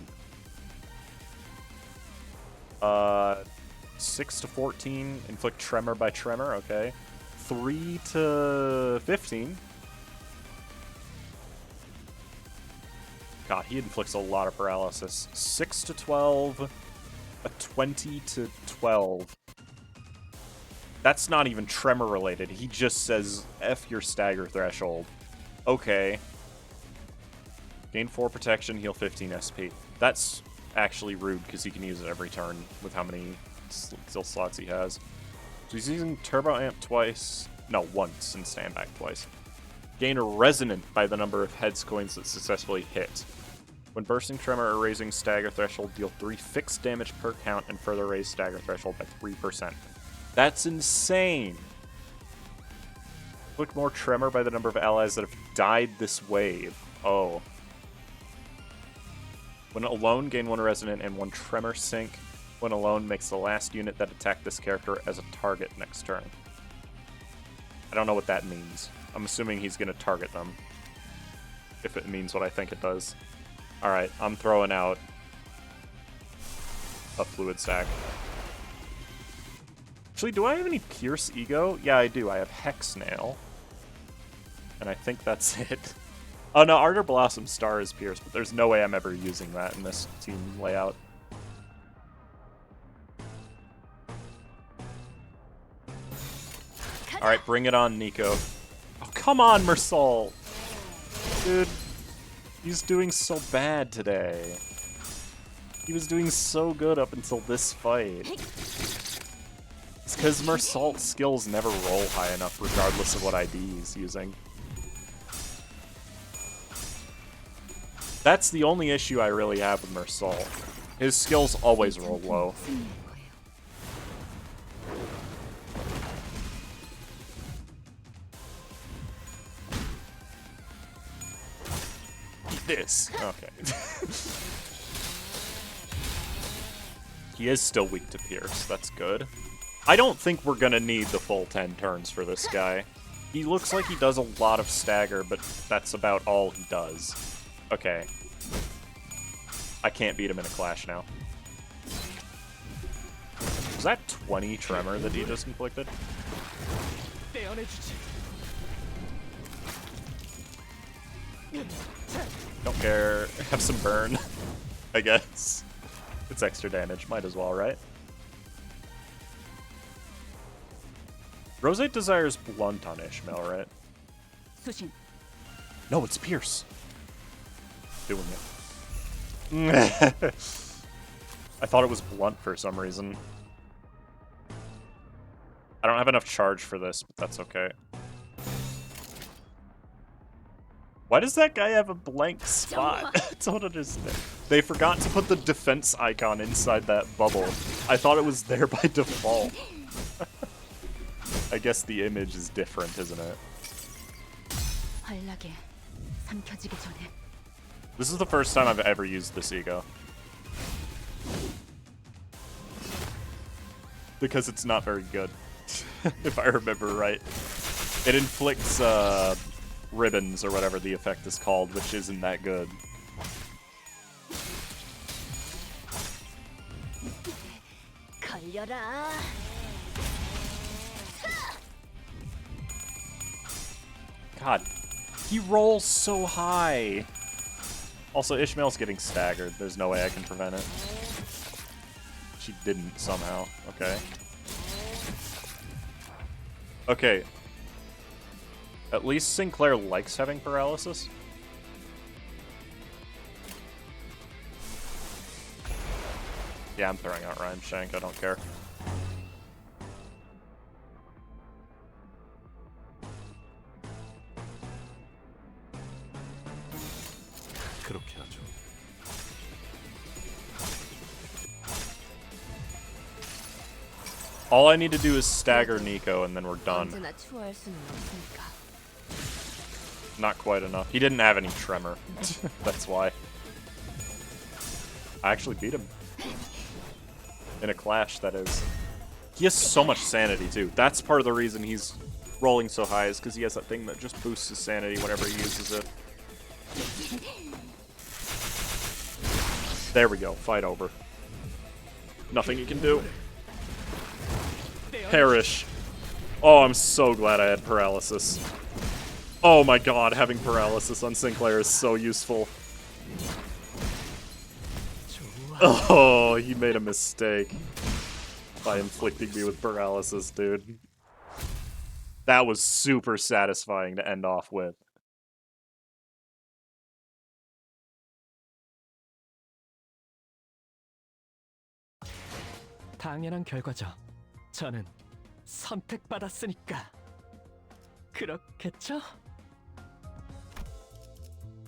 6 to 14. Inflict tremor by tremor. Okay. 3 to 15. God, he inflicts a lot of paralysis. 6 to 12. A 20 to 12. That's not even tremor related. He just says, F your stagger threshold. Okay. Gain 4 protection, heal 15 SP. That's actually rude because he can use it every turn with how many skill slots he has. So he's using Turbo Amp twice. No, once, and stand back twice. Gain a Resonant by the number of heads coins that successfully hit. When bursting tremor or raising stagger threshold, deal 3 fixed damage per count and further raise stagger threshold by 3%. That's insane! Inflict more tremor by the number of allies that have died this wave. Oh. When alone, gain 1 resonant and 1 tremor sync. When alone, makes the last unit that attacked this character as a target next turn. I don't know what that means. I'm assuming he's going to target them. If it means what I think it does. Alright, I'm throwing out a fluid sack. Actually, do I have any Pierce Ego? Yeah, I do. I have Hex Nail. And I think that's it. Oh no, Ardor Blossom Star is Pierce, but there's no way I'm ever using that in this team layout. Alright, bring it on, Nico. Oh, come on, Mersal! Dude, he's doing so bad today. He was doing so good up until this fight. It's because Mersalt's skills never roll high enough regardless of what ID he's using. That's the only issue I really have with Mersal. His skills always roll low. Eat this. Okay. He is still weak to Pierce. That's good. I don't think we're gonna need the full 10 turns for this guy. He looks like he does a lot of stagger, but that's about all he does. Okay. I can't beat him in a clash now. Was that 20 tremor that he just inflicted? Don't care. Have some burn, I guess. It's extra damage. Might as well, right? Roseate desires Blunt on Ishmael, right? No, it's Pierce. Doing it. I thought it was Blunt for some reason. I don't have enough charge for this, but that's okay. Why does that guy have a blank spot? I don't understand. They forgot to put the defense icon inside that bubble. I thought it was there by default. I guess the image is different, isn't it? This is the first time I've ever used this ego. Because it's not very good, if I remember right. It inflicts ribbons, or whatever the effect is called, which isn't that good. God, he rolls so high. Also, Ishmael's getting staggered. There's no way I can prevent it. She didn't somehow. Okay. Okay. At least Sinclair likes having paralysis. Yeah, I'm throwing out Rhyme Shank. I don't care. All I need to do is stagger Nico, and then we're done. 언제나 추월할 수는 없으니까. Not quite enough. He didn't have any tremor. That's why. I actually beat him. In a clash, that is. He has so much sanity, too. That's part of the reason he's rolling so high, is because he has that thing that just boosts his sanity whenever he uses it. There we go. Fight over. Nothing you can do. Perish. Oh, I'm so glad I had paralysis. Oh my god, having paralysis on Sinclair is so useful. Oh, he made a mistake by inflicting me with paralysis, dude. That was super satisfying to end off with. 당연한 결과죠. 저는 선택받았으니까. 그렇겠죠?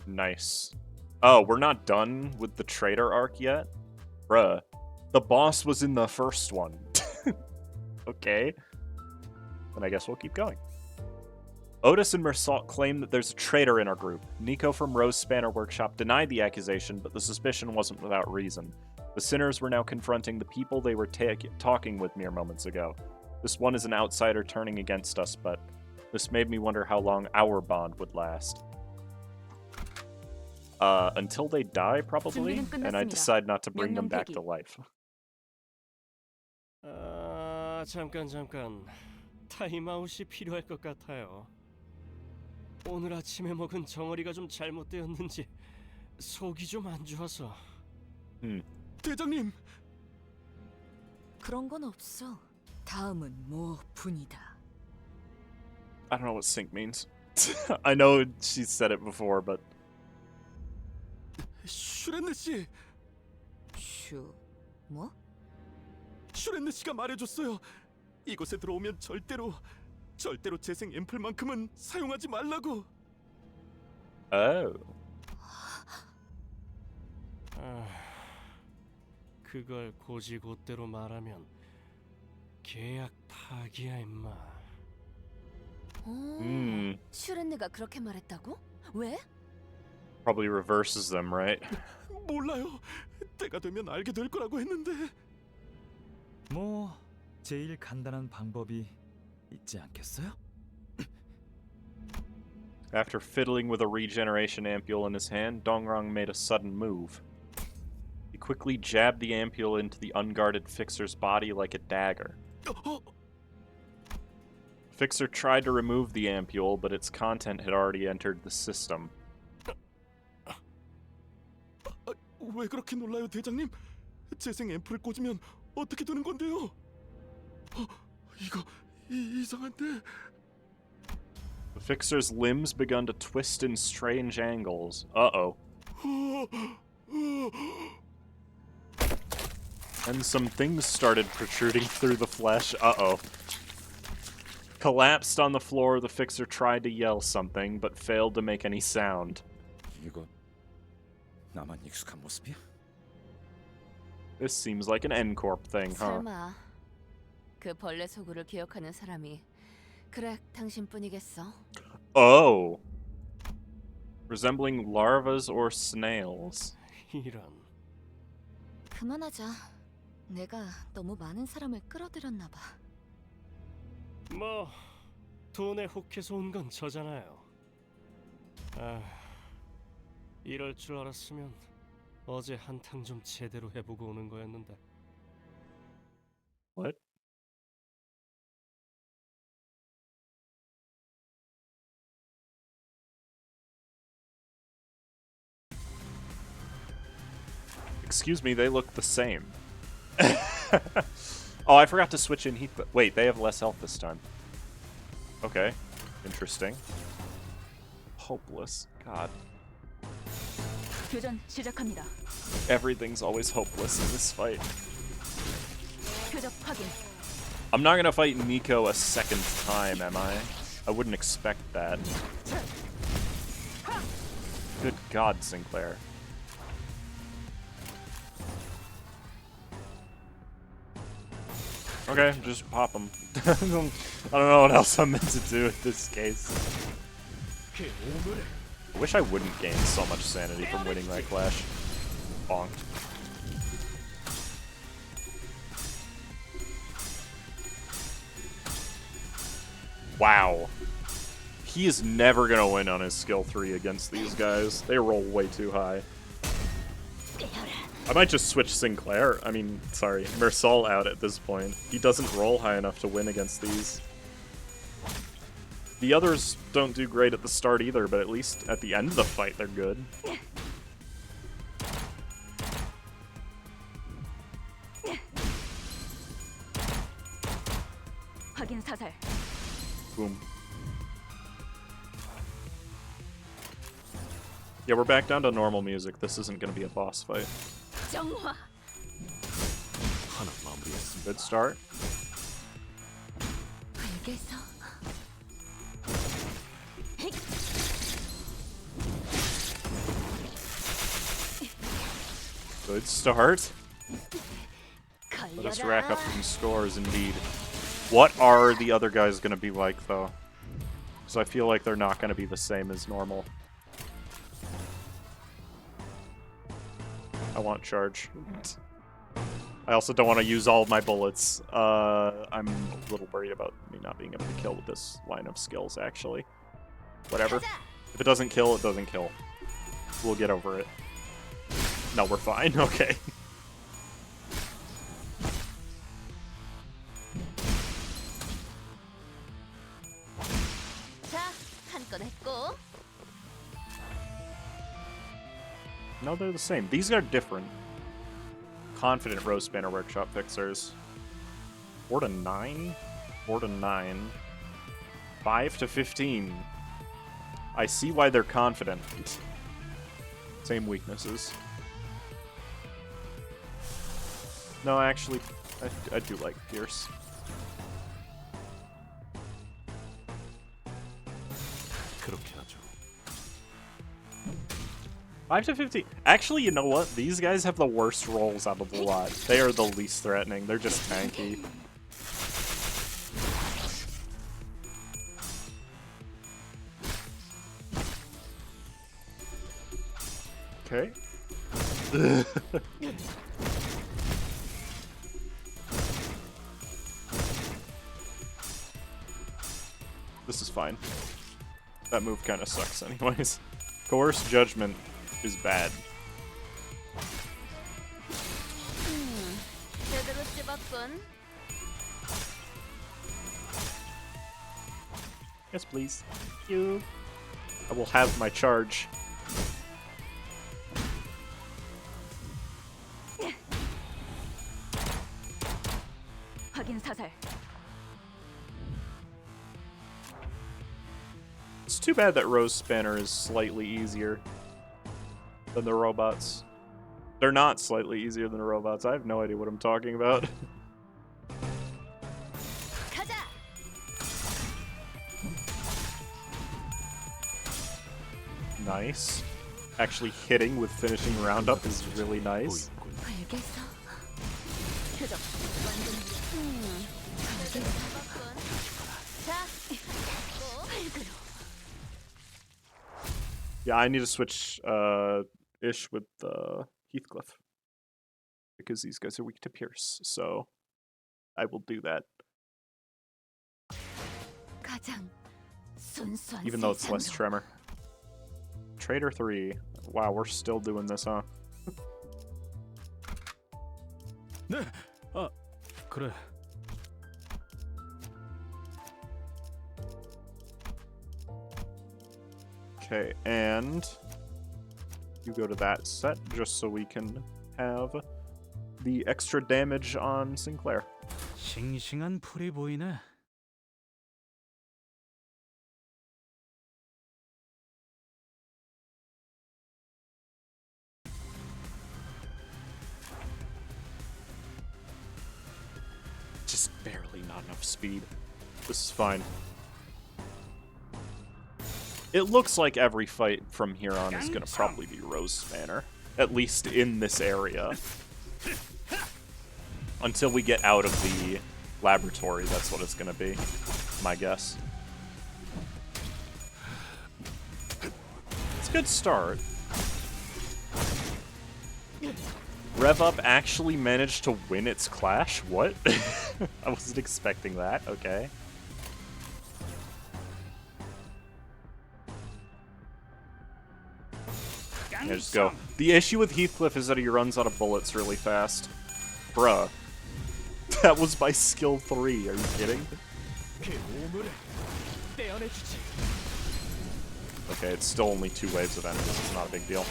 Nice. Oh, we're not done with the traitor arc yet? Bruh. The boss was in the first one. Okay. Then I guess we'll keep going. Otis and Mersault claim that there's a traitor in our group. Nico from Rose Spanner Workshop denied the accusation, but the suspicion wasn't without reason. The sinners were now confronting the people they were talking with mere moments ago. This one is an outsider turning against us, but this made me wonder how long our bond would last. Until they die, probably, and I decide not to bring them back to life. 잠깐. 타임아웃이 필요할 것 같아요. 오늘 아침에 먹은 정어리가 좀 잘못되었는지 속이 좀 안 좋아서. 대장님. 그런 건 없어. 다음은 뭐 분이다. I don't know what sync means. I know she said it before, but 슈렌느 씨. 뭐? 슈렌느 씨가 말해줬어요. 이곳에 들어오면 절대로 재생 앰플만큼은 사용하지 말라고. Oh. 그걸 고지곧대로 말하면 계약 파기야 임마. 슈렌느가 그렇게 말했다고? 왜? Probably reverses them, right? 몰라요. 때가 되면 알게 될 거라고 했는데. 뭐 제일 간단한 방법이 있지 않겠어요? After fiddling with a regeneration ampule in his hand, Dongrang made a sudden move. He quickly jabbed the ampule into the unguarded Fixer's body like a dagger. Fixer tried to remove the ampule, but its content had already entered the system. 왜 그렇게 놀라요, 대장님? 재생 앰플을 꽂으면 어떻게 되는 건데요? 이거 이상한데. The Fixer's limbs begun to twist in strange angles. Uh-oh. And some things started protruding through the flesh. Uh-oh. Collapsed on the floor, the Fixer tried to yell something, but failed to make any sound. 이거 나만 익숙한 모습이야? This seems like an N-Corp thing, huh? 설마 그 벌레 소굴을 기억하는 사람이 그래 당신뿐이겠어? Oh. Resembling larvas or snails. 이런. 그만하자. 내가 너무 많은 사람을 끌어들였나 봐. 뭐 돈에 혹해서 온 건 저잖아요. 이럴 줄 알았으면 어제 한탕 좀 제대로 해보고 오는 거였는데. What? Excuse me, they look the same. Oh, I forgot to switch in heat. Wait, they have less health this time. Okay, interesting. Hopeless. God. 교전 시작합니다. Everything's always hopeless in this fight. 표적 확인. I'm not gonna fight Nico a second time, am I? I wouldn't expect that. Good God, Sinclair. Okay, just pop them. I don't know what else I'm meant to do in this case. I wish I wouldn't gain so much sanity from winning that clash. Bonked. Wow. He is never gonna win on his skill 3 against these guys. They roll way too high. I might just switch Sinclair. I mean, sorry, Mersal out at this point. He doesn't roll high enough to win against these. The others don't do great at the start either, but at least at the end of the fight, they're good. Boom. Yeah, we're back down to normal music. This isn't going to be a boss fight. Good start. Good start. Let us rack up some scores, indeed. What are the other guys going to be like, though? Because I feel like they're not going to be the same as normal. I want charge. I also don't want to use all of my bullets. I'm a little worried about me not being able to kill with this line of skills, actually. Whatever. If it doesn't kill, it doesn't kill. We'll get over it. No, we're fine. Okay. No, they're the same. These are different. Confident Rose Banner Workshop Fixers. 4 to 9? 4 to 9. 5 to 15. I see why they're confident. Same weaknesses. No, actually, I do like Pierce. 그렇게 하죠. 5 to 15. Actually, you know what? These guys have the worst rolls out of the lot. They are the least threatening. They're just tanky. Okay. This is fine. That move kind of sucks anyways. Coerced Judgment is bad. Yes, please. Thank you. I will have my charge. It's too bad that Rose Spanner is slightly easier than the robots. They're not slightly easier than the robots. I have no idea what I'm talking about. Nice. Actually hitting with finishing roundup is really nice. Yeah, I need to switch Ish with Heathcliff. Because these guys are weak to Pierce, so I will do that. Even though it's less tremor. Traitor 3. Wow, we're still doing this, huh? 네. 아, 그래. Okay, and you go to that set just so we can have the extra damage on Sinclair. 싱싱한 풀이 보이네. Just barely not enough speed. This is fine. It looks like every fight from here on is going to probably be Rose Spanner. At least in this area. Until we get out of the laboratory, that's what it's gonna be. My guess. It's a good start. Rev Up actually managed to win its clash? What? I wasn't expecting that. Okay. Yeah, just go. The issue with Heathcliff is that he runs out of bullets really fast. Bruh. That was my skill 3. Are you kidding? Okay, it's still only 2 waves of enemies. It's not a big deal.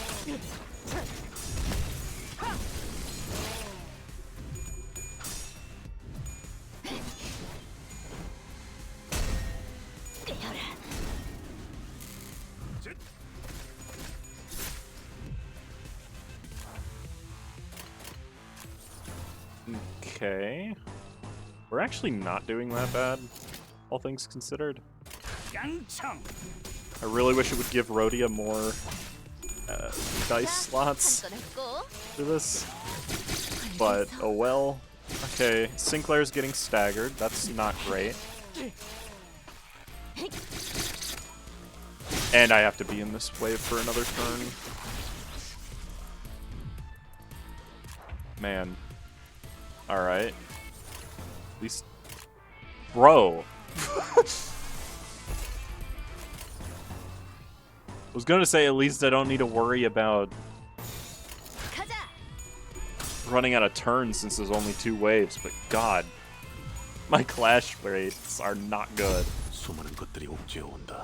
Okay. We're actually not doing that bad, all things considered. I really wish it would give Rhodia more dice slots for this, but oh well. Okay, Sinclair's getting staggered. That's not great. And I have to be in this wave for another turn. Man. Alright. At least... Bro! I was gonna say at least I don't need to worry about running out of turns since there's only 2 waves, but god. My clash rates are not good.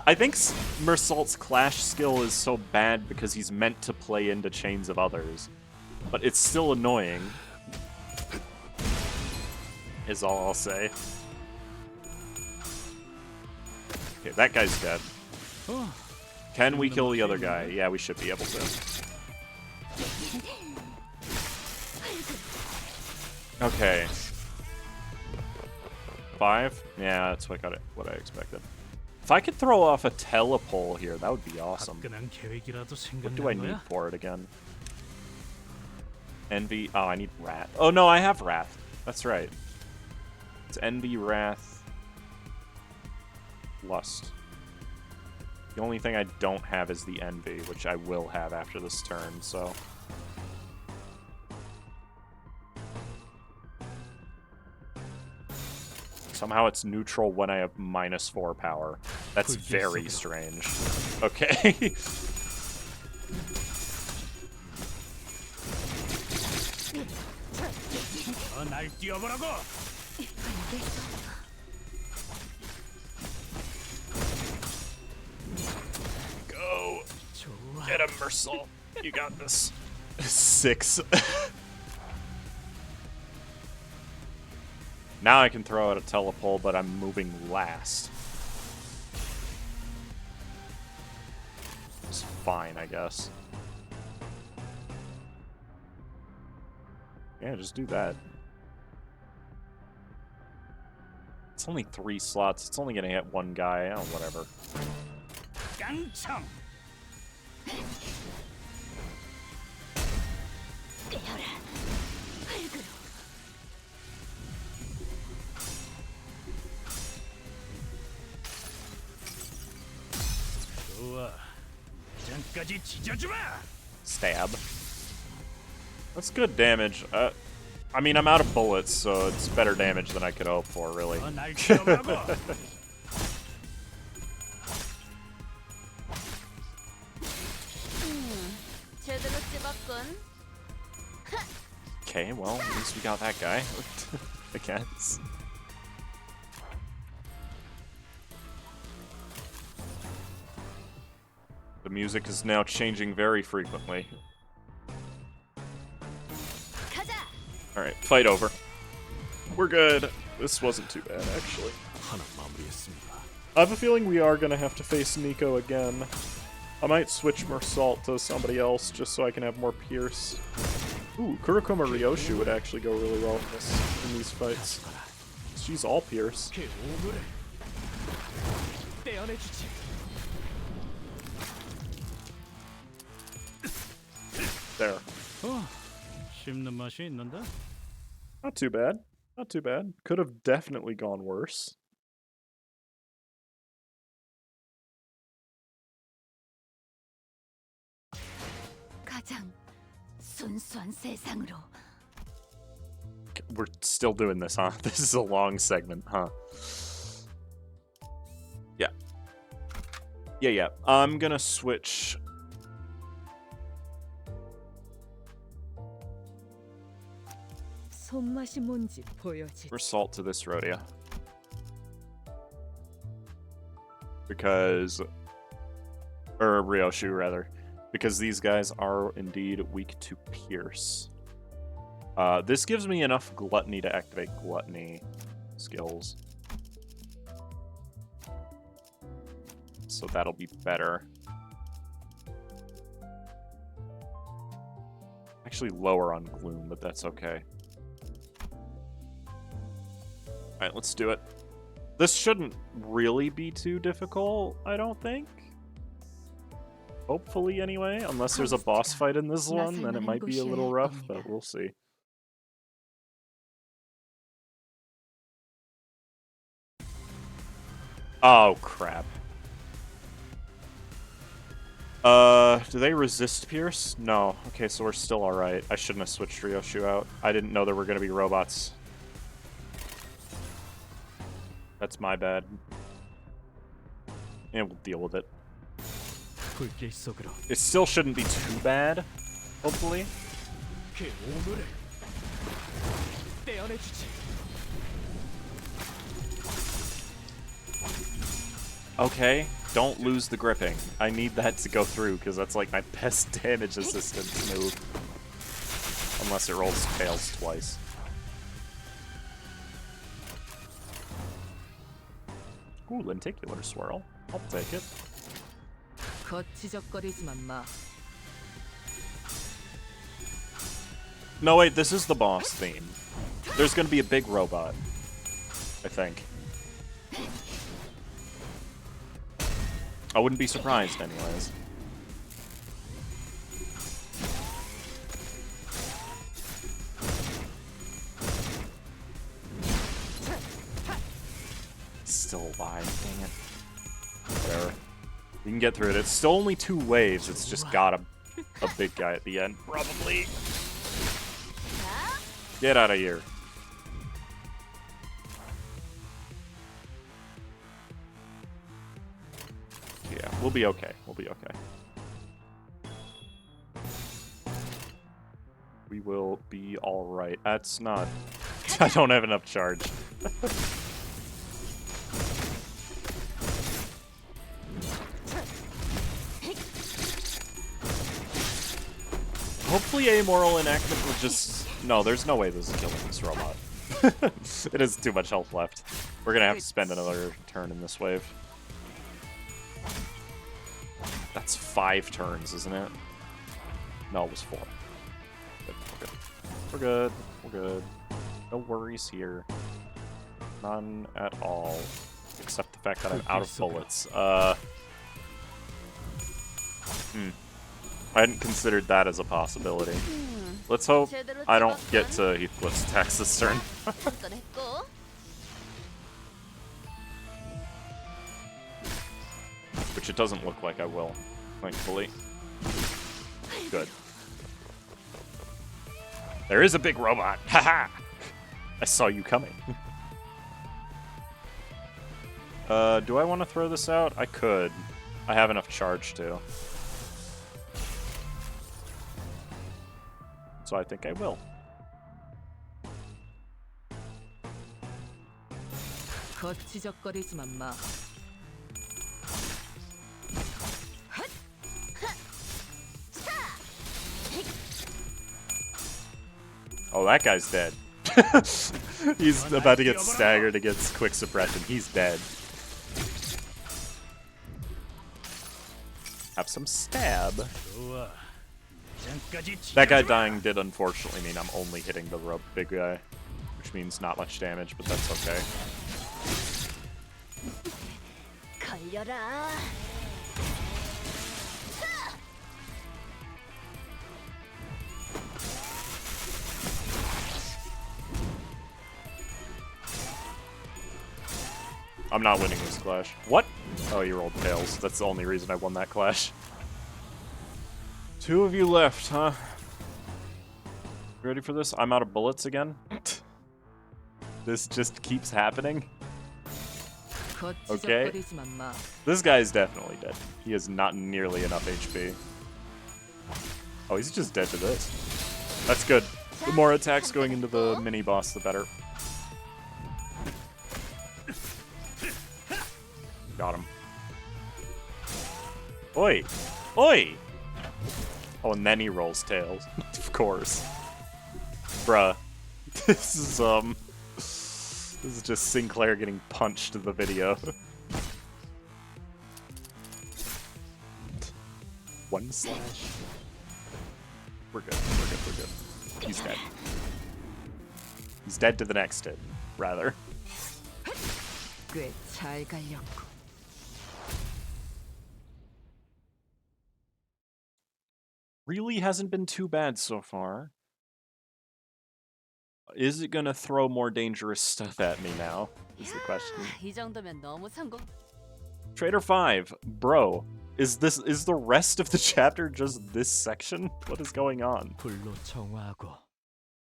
I think Mersault's clash skill is so bad because he's meant to play into chains of others. But it's still annoying. Is all I'll say. Okay, that guy's dead. Can we kill the other guy? Yeah, we should be able to. Okay. 5? Yeah, that's what I expected. If I could throw off a telepole here, that would be awesome. What do I need for it again? Envy. Oh, I need Wrath. Oh no, I have Wrath. That's right. It's Envy, Wrath, Lust. The only thing I don't have is the Envy, which I will have after this turn, so... Somehow it's neutral when I have -4 power. That's very strange. Okay. Go! Get him, Mersault. You got this. 6. Now I can throw out a telepole, but I'm moving last. It's fine, I guess. Yeah, just do that. It's only 3 slots. It's only gonna hit 1 guy. Oh, whatever. Stab. That's good damage. I mean, I'm out of bullets, so it's better damage than I could hope for, really. Okay, well, at least we got that guy. I guess. The music is now changing very frequently. Alright, fight over. We're good. This wasn't too bad, actually. I have a feeling we are going to have to face Nico again. I might switch Mersault to somebody else just so I can have more Pierce. Ooh, Kurokoma Ryoshu would actually go really well in these fights. She's all Pierce. There. Not too bad. Not too bad. Could have definitely gone worse. 가장 순수한 세상으로. We're still doing this, huh? This is a long segment, huh? Yeah. Yeah. I'm gonna switch. 손맛이 뭔지 보여지. For salt to this rodeo. Because... Or Ryoshu, rather. Because these guys are indeed weak to pierce. This gives me enough gluttony to activate gluttony skills. So that'll be better. Actually lower on gloom, but that's okay. Alright, let's do it. This shouldn't really be too difficult, I don't think. Hopefully, anyway. Unless there's a boss fight in this one, then it might be a little rough, but we'll see. Oh, crap. Do they resist Pierce? No. Okay, so we're still alright. I shouldn't have switched Ryoshu out. I didn't know there were gonna be robots. That's my bad. And we'll deal with it. It still shouldn't be too bad, hopefully. Okay, don't lose the gripping. I need that to go through, because that's like my best damage assistance move. Unless it rolls tails twice. Ooh, lenticular swirl. I'll take it. 거치적거리지만 마. No, wait, this is the boss theme. There's gonna be a big robot, I think. I wouldn't be surprised, anyways. Still alive, dang it. Whatever. We can get through it. It's still only 2 waves. It's just got a big guy at the end, probably. Get out of here. Yeah, we'll be okay. We'll be okay. We will be alright. That's not... I don't have enough charge. Hopefully Amoral Inactive will just... No, there's no way this is killing this robot. It has too much health left. We're gonna have to spend another turn in this wave. That's 5 turns, isn't it? No, it was 4. Good, we're good. We're good. No worries here. None at all. Except the fact that I'm out of bullets. I hadn't considered that as a possibility. Let's hope I don't get to Heathcliff's attacks this turn. Which it doesn't look like I will, thankfully. Good. There is a big robot! Haha! I saw you coming. Do I want to throw this out? I could. I have enough charge to. So I think I will. 거치적거리지만 마. Oh, that guy's dead. He's about to get staggered against quick suppression. He's dead. Have some stab. That guy dying did unfortunately mean I'm only hitting the big guy, which means not much damage, but that's okay. 걸려라. I'm not winning this clash. What? Oh, you rolled tails. That's the only reason I won that clash. 2 of you left, huh? Ready for this? I'm out of bullets again. This just keeps happening. Okay. This guy's definitely dead. He has not nearly enough HP. Oh, he's just dead to this. That's good. The more attacks going into the mini-boss, the better. Got him. Oi! Oi! Oh, and then he rolls tails. Of course. Bruh. This is just Sinclair getting punched in the video. One slash. We're good, we're good, we're good. He's dead. He's dead to the next hit, rather. Really hasn't been too bad so far. Is it gonna throw more dangerous stuff at me now? Is the question. 이 정도면 너무 성공. Traitor 5, bro, is the rest of the chapter just this section? What is going on?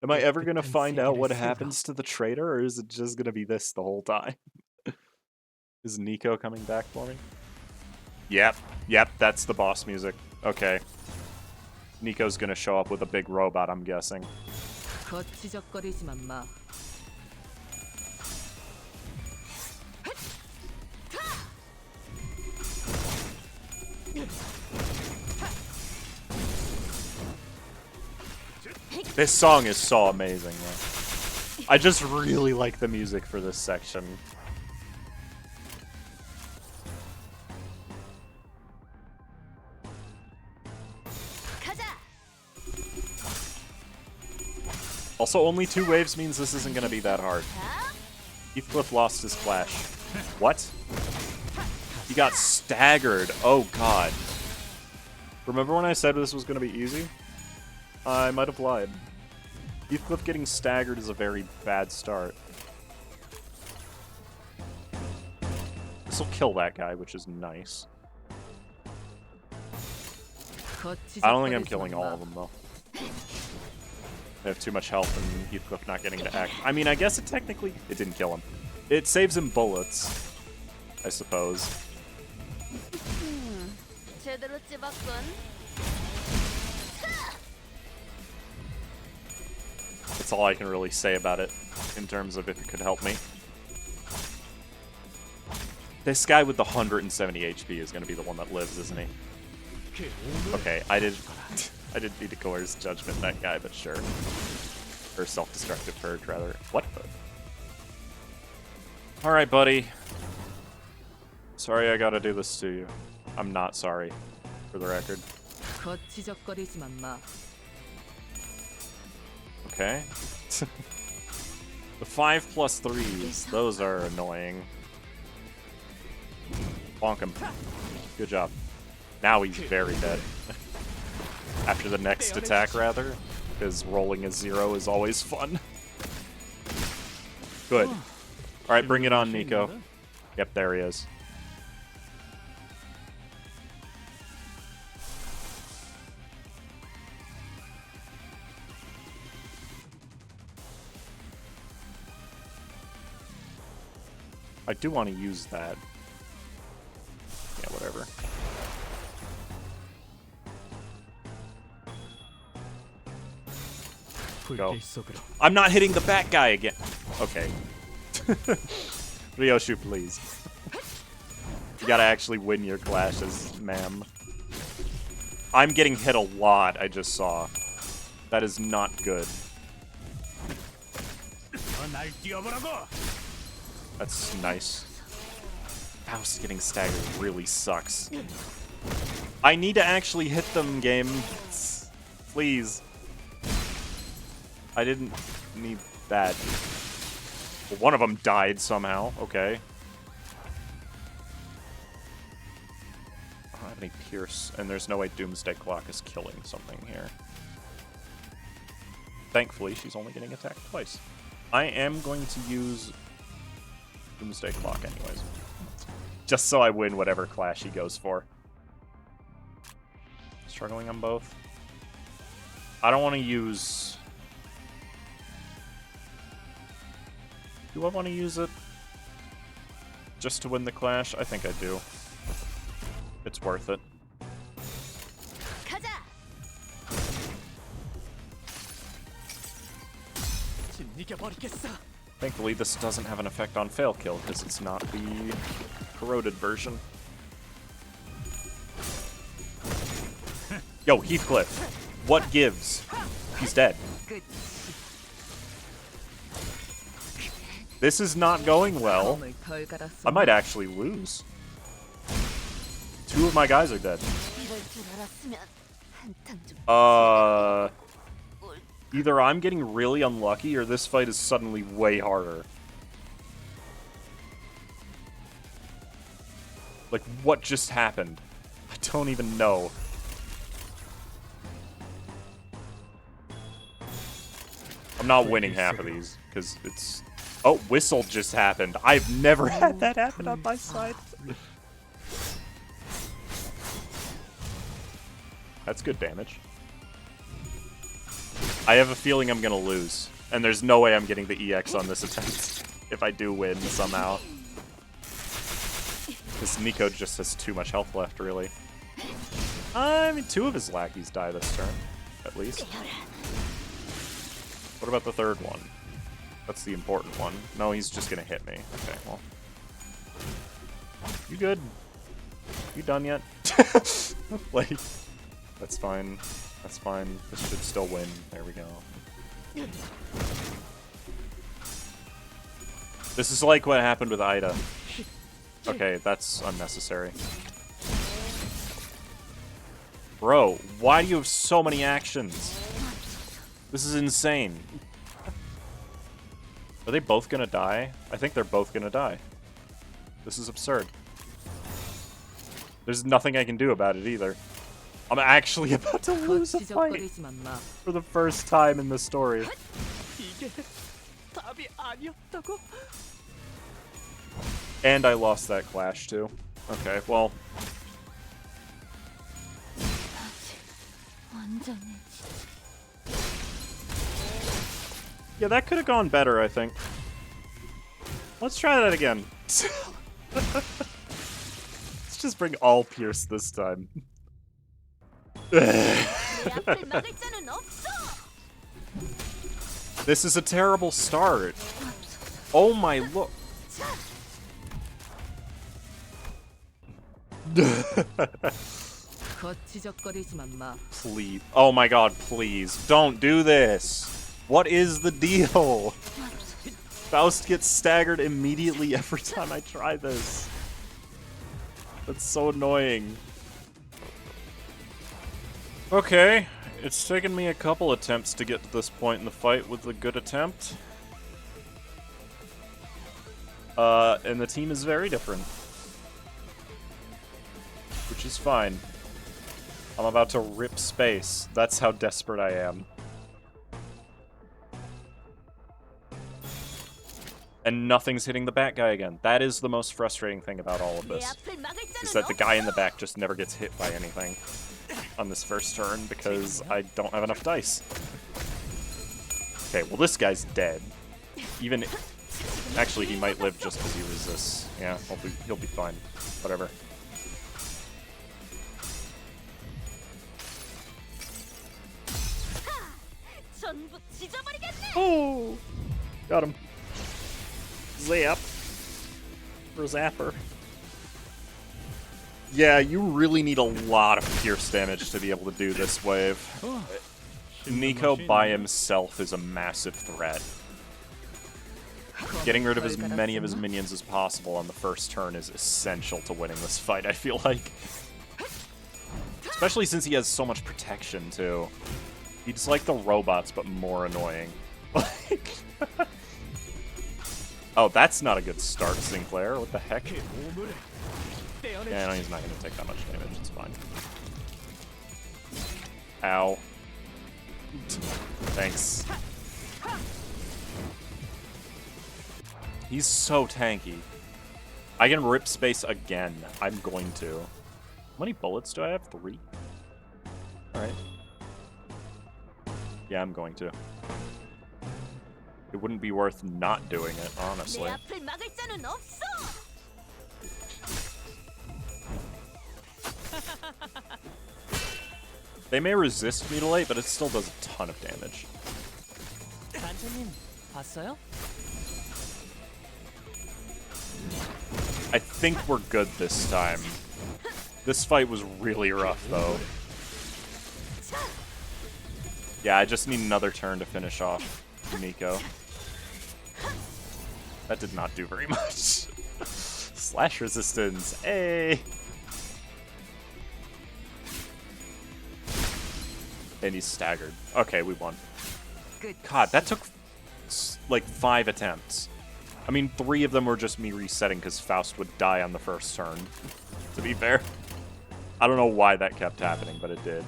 Am I ever gonna find out what happens to the traitor, or is it just gonna be this the whole time? Is Nico coming back for me? Yep, that's the boss music. Okay. Nico's gonna show up with a big robot, I'm guessing. This song is so amazing, though. I just really like the music for this section. Also, only 2 waves means this isn't gonna be that hard. Heathcliff lost his flash. What? He got staggered. Oh god. Remember when I said this was gonna be easy? I might have lied. Heathcliff getting staggered is a very bad start. This will kill that guy, which is nice. I don't think I'm killing all of them, though. They have too much health and Heathcliff not getting to act. I mean, I guess it technically... It didn't kill him. It saves him bullets, I suppose. 제대로 찝었군. That's all I can really say about it, in terms of if it could help me. This guy with the 170 HP is going to be the one that lives, isn't he? Okay, I didn't need to coerce judgment that guy, but sure. Or self-destructive purge, rather. What the? Alright, buddy. Sorry I gotta do this to you. I'm not sorry, for the record. Okay. The 5+3s, those are annoying. Bonk him. Good job. Now he's very dead. After the next attack, rather, because rolling a 0 is always fun. Good. Alright, bring it on, Nico. Yep, there he is. I do want to use that. Yeah, whatever. Go. I'm not hitting the bat guy again. Okay. Ryoshu, please. You gotta actually win your clashes, ma'am. I'm getting hit a lot, I just saw. That is not good. That's nice. Faust getting staggered really sucks. I need to actually hit them, game. Please. I didn't need that. Well, one of them died somehow. Okay. I don't have any Pierce, and there's no way Doomsday Clock is killing something here. Thankfully, she's only getting attacked twice. I am going to use Doomsday Clock anyways. Just so I win whatever clash he goes for. Struggling on both. I don't want to use... Do I want to use it just to win the clash? I think I do. It's worth it. Thankfully, this doesn't have an effect on fail kill because it's not the corroded version. Yo, Heathcliff, what gives? He's dead. This is not going well. I might actually lose. 2 of my guys are dead. Either I'm getting really unlucky or this fight is suddenly way harder. Like, what just happened? I don't even know. I'm not winning half of these, because it's... Oh, whistle just happened. I've never had that happen on my side. That's good damage. I have a feeling I'm gonna lose, and there's no way I'm getting the EX on this attempt if I do win somehow. Because Nico just has too much health left, really. I mean, 2 of his lackeys die this turn, at least. What about the 3rd one? That's the important one. No, he's just gonna hit me. Okay, well. You good? You done yet? Like, that's fine. That's fine. This should still win. There we go. This is like what happened with Ida. Okay, that's unnecessary. Bro, why do you have so many actions? This is insane. Are they both gonna die? I think they're both gonna die. This is absurd. There's nothing I can do about it either. I'm actually about to lose a fight for the first time in the story. And I lost that clash too. Okay, well. Yeah, that could have gone better, I think. Let's try that again. Let's just bring all Pierce this time. This is a terrible start. Oh my look. Please. Oh my god, please. Don't do this. What is the deal? Faust gets staggered immediately every time I try this. That's so annoying. Okay, it's taken me a couple attempts to get to this point in the fight with a good attempt. And the team is very different. Which is fine. I'm about to rip space. That's how desperate I am. And nothing's hitting the back guy again. That is the most frustrating thing about all of this. Is that the guy in the back just never gets hit by anything on this first turn because I don't have enough dice. Okay, well this guy's dead. Even... Actually, he might live just because he resists. Yeah, he'll be fine. Whatever. Oh! Got him. Zap. Or Zapper. Yeah, you really need a lot of pierce damage to be able to do this wave. Nico by himself is a massive threat. Getting rid of as many of his minions as possible on the first turn is essential to winning this fight, I feel like. Especially since he has so much protection, too. He's like the robots, but more annoying. Oh, that's not a good start, Sinclair. What the heck? Yeah, no, he's not going to take that much damage. It's fine. Ow. Thanks. He's so tanky. I can rip space again. I'm going to. How many bullets do I have? 3? Alright. Yeah, I'm going to. It wouldn't be worth not doing it, honestly. They may resist mutilate, but it still does a ton of damage. 단체님 봤어요? I think we're good this time. This fight was really rough, though. Yeah, I just need another turn to finish off Miko. That did not do very much. Slash resistance, hey! And he's staggered. Okay, we won. God, that took like 5 attempts. I mean, 3 of them were just me resetting because Faust would die on the first turn, to be fair. I don't know why that kept happening, but it did.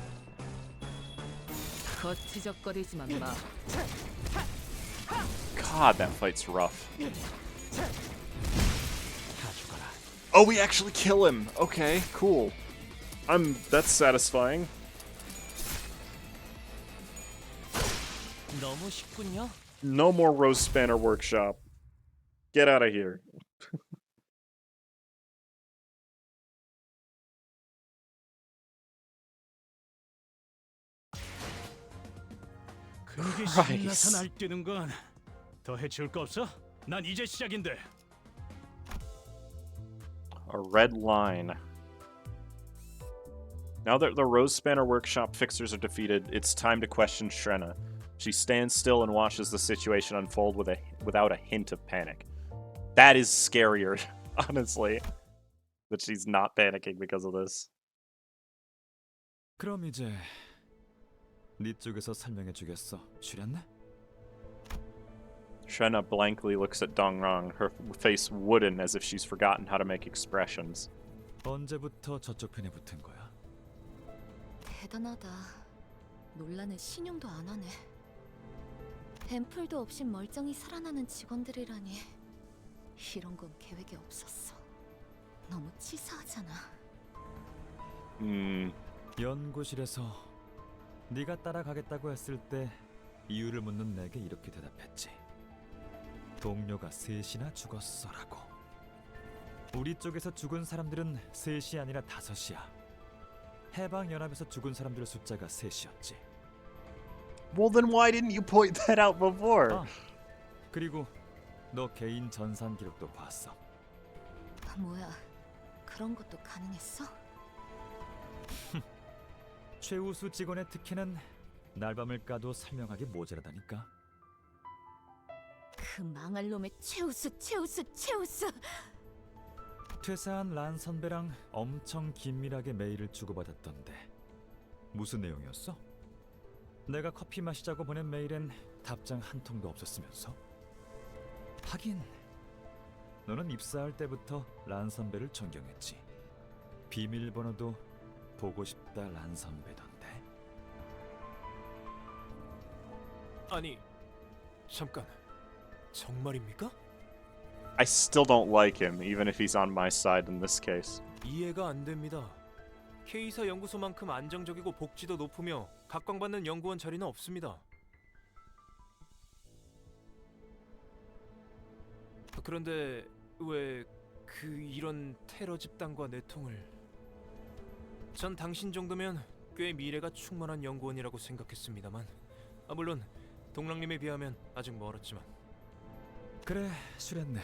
God, that fight's rough. Oh, we actually kill him! Okay, cool. That's satisfying. 너무 쉽군요. No more Rose Spanner Workshop. Get out of here. 그게 Christ. 신나서 날뛰는 건 더 해치울 거 없어? 난 이제 시작인데. A red line. Now that the Rose Spanner Workshop fixers are defeated, it's time to question Shrena. She stands still and watches the situation unfold without a hint of panic. That is scarier, honestly, that she's not panicking because of this. 그럼 이제 네 쪽에서 설명해 주겠어. 슈련네? Shrena blankly looks at Dongrong, her face wooden as if she's forgotten how to make expressions. 언제부터 저쪽 편에 붙은 거야? 대단하다. 논란은 신용도 안 하네. 앰플도 없이 멀쩡히 살아나는 직원들이라니. 이런 건 계획에 없었어. 너무 치사하잖아. 연구실에서 네가 따라가겠다고 했을 때 이유를 묻는 내게 이렇게 대답했지. 동료가 셋이나 죽었어라고. 우리 쪽에서 죽은 사람들은 셋이 아니라 5이야. 해방연합에서 죽은 사람들의 숫자가 3이었지. Well, then why didn't you point that out before? 아, 그리고 너 개인 전산 기록도 봤어. 뭐야, 그런 것도 가능했어? 최우수 직원의 특혜는 날밤을 까도 설명하기 모자라다니까. 그 망할 놈의 최우수. 퇴사한 란 선배랑 엄청 긴밀하게 메일을 주고받았던데 무슨 내용이었어? 내가 커피 마시자고 보낸 메일엔 답장 한 통도 없었으면서. 하긴 너는 입사할 때부터 란 선배를 존경했지. 비밀번호도 보고 싶다 란 선배던데. 아니, 잠깐. 정말입니까? I still don't like him, even if he's on my side in this case. 이해가 안 됩니다. K사 연구소만큼 안정적이고 복지도 높으며 각광받는 연구원 자리는 없습니다. 그런데 왜 이런 테러 집단과 내통을... 전 당신 정도면 꽤 미래가 충만한 연구원이라고 생각했습니다만, 물론 동랑님에 비하면 아직 멀었지만. 그래, 슈렌네.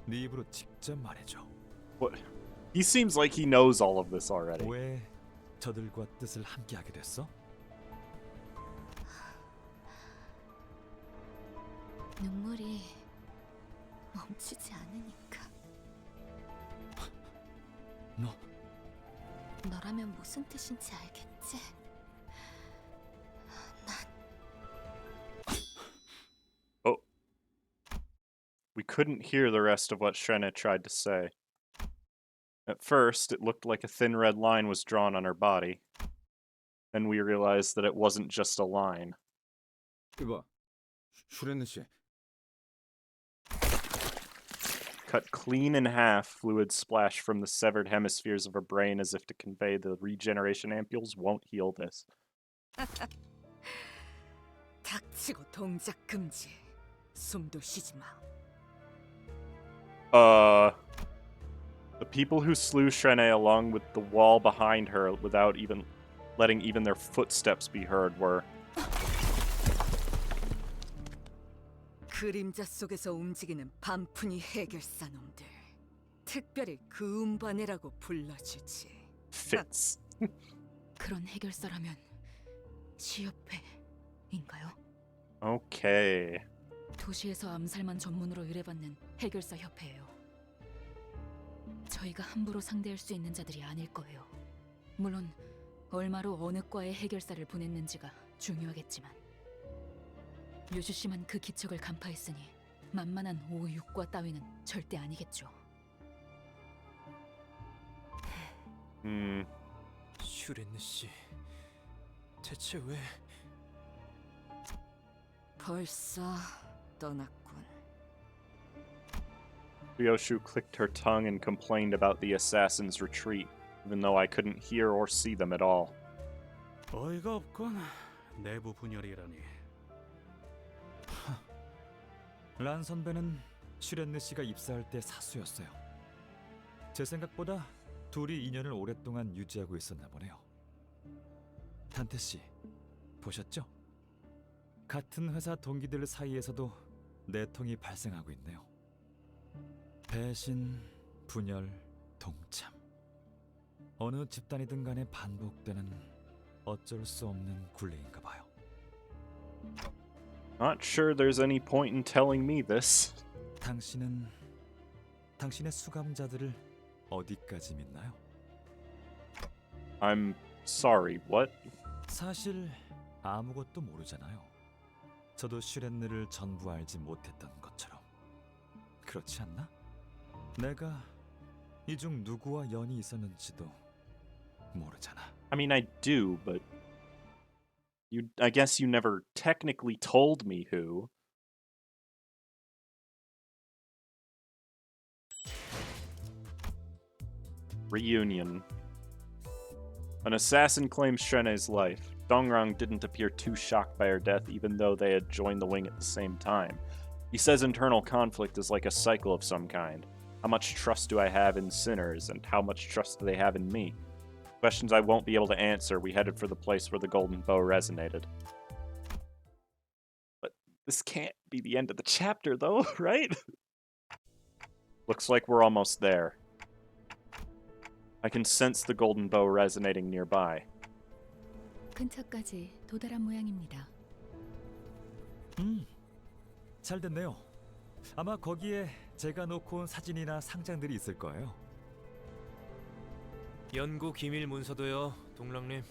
네 입으로 직접 말해줘. What? He seems like he knows all of this already. 왜 저들과 뜻을 함께하게 됐어? 눈물이 멈추지 않으니까. 너라면 무슨 뜻인지 알겠지? Oh. We couldn't hear the rest of what Shrena tried to say. At first, it looked like a thin red line was drawn on her body. Then we realized that it wasn't just a line. 이봐, 슈렌네 씨. Cut clean in half, fluid splash from the severed hemispheres of her brain as if to convey the regeneration ampules won't heal this. 닥치고 동작 금지. 숨도 쉬지 마. The people who slew Shrene along with the wall behind her without even letting even their footsteps be heard were 그림자 속에서 움직이는 반푼이 해결사 놈들. 특별히 그 음반이라고 불러주지. Fits. 그런 해결사라면 시협회인가요? Okay. 도시에서 암살만 전문으로 의뢰받는 해결사 협회예요. 저희가 함부로 상대할 수 있는 자들이 아닐 거예요. 물론 얼마로 어느 과에 해결사를 보냈는지가 중요하겠지만 유주씨만 그 기척을 간파했으니 만만한 5, 6과 따위는 절대 아니겠죠. 슈렌느 씨, 대체 왜? 벌써 떠났군. Ryoshu clicked her tongue and complained about the assassin's retreat, even though I couldn't hear or see them at all. 어이가 없군. 내부 분열이라니. 란 선배는 슈렌느 씨가 입사할 때 사수였어요. 제 생각보다 둘이 인연을 오랫동안 유지하고 있었나 보네요. 단테 씨, 보셨죠? 같은 회사 동기들 사이에서도 내통이 발생하고 있네요. 배신, 분열, 동참. 어느 집단이든 간에 반복되는 어쩔 수 없는 굴레인가 봐요. Not sure there's any point in telling me this. 당신은 당신의 수감자들을 어디까지 믿나요? I'm sorry, what? 사실 아무것도 모르잖아요. 저도 슈렌느를 전부 알지 못했던 것처럼. 그렇지 않나? 내가 이 중 누구와 연이 있었는지도 모르잖아. I mean, I do, but I guess you never technically told me who. Reunion. An assassin claims Shrene's life. Dongrang didn't appear too shocked by her death, even though they had joined the wing at the same time. He says internal conflict is like a cycle of some kind. How much trust do I have in sinners, and how much trust do they have in me? Questions I won't be able to answer. We headed for the place where the golden bow resonated. But this can't be the end of the chapter, though, right? Looks like we're almost there. I can sense the golden bow resonating nearby. 근처까지 도달한 모양입니다. 잘 됐네요. 아마 거기에 제가 놓고 온 사진이나 상장들이 있을 거예요. 연구 기밀 문서도요, 동랑님.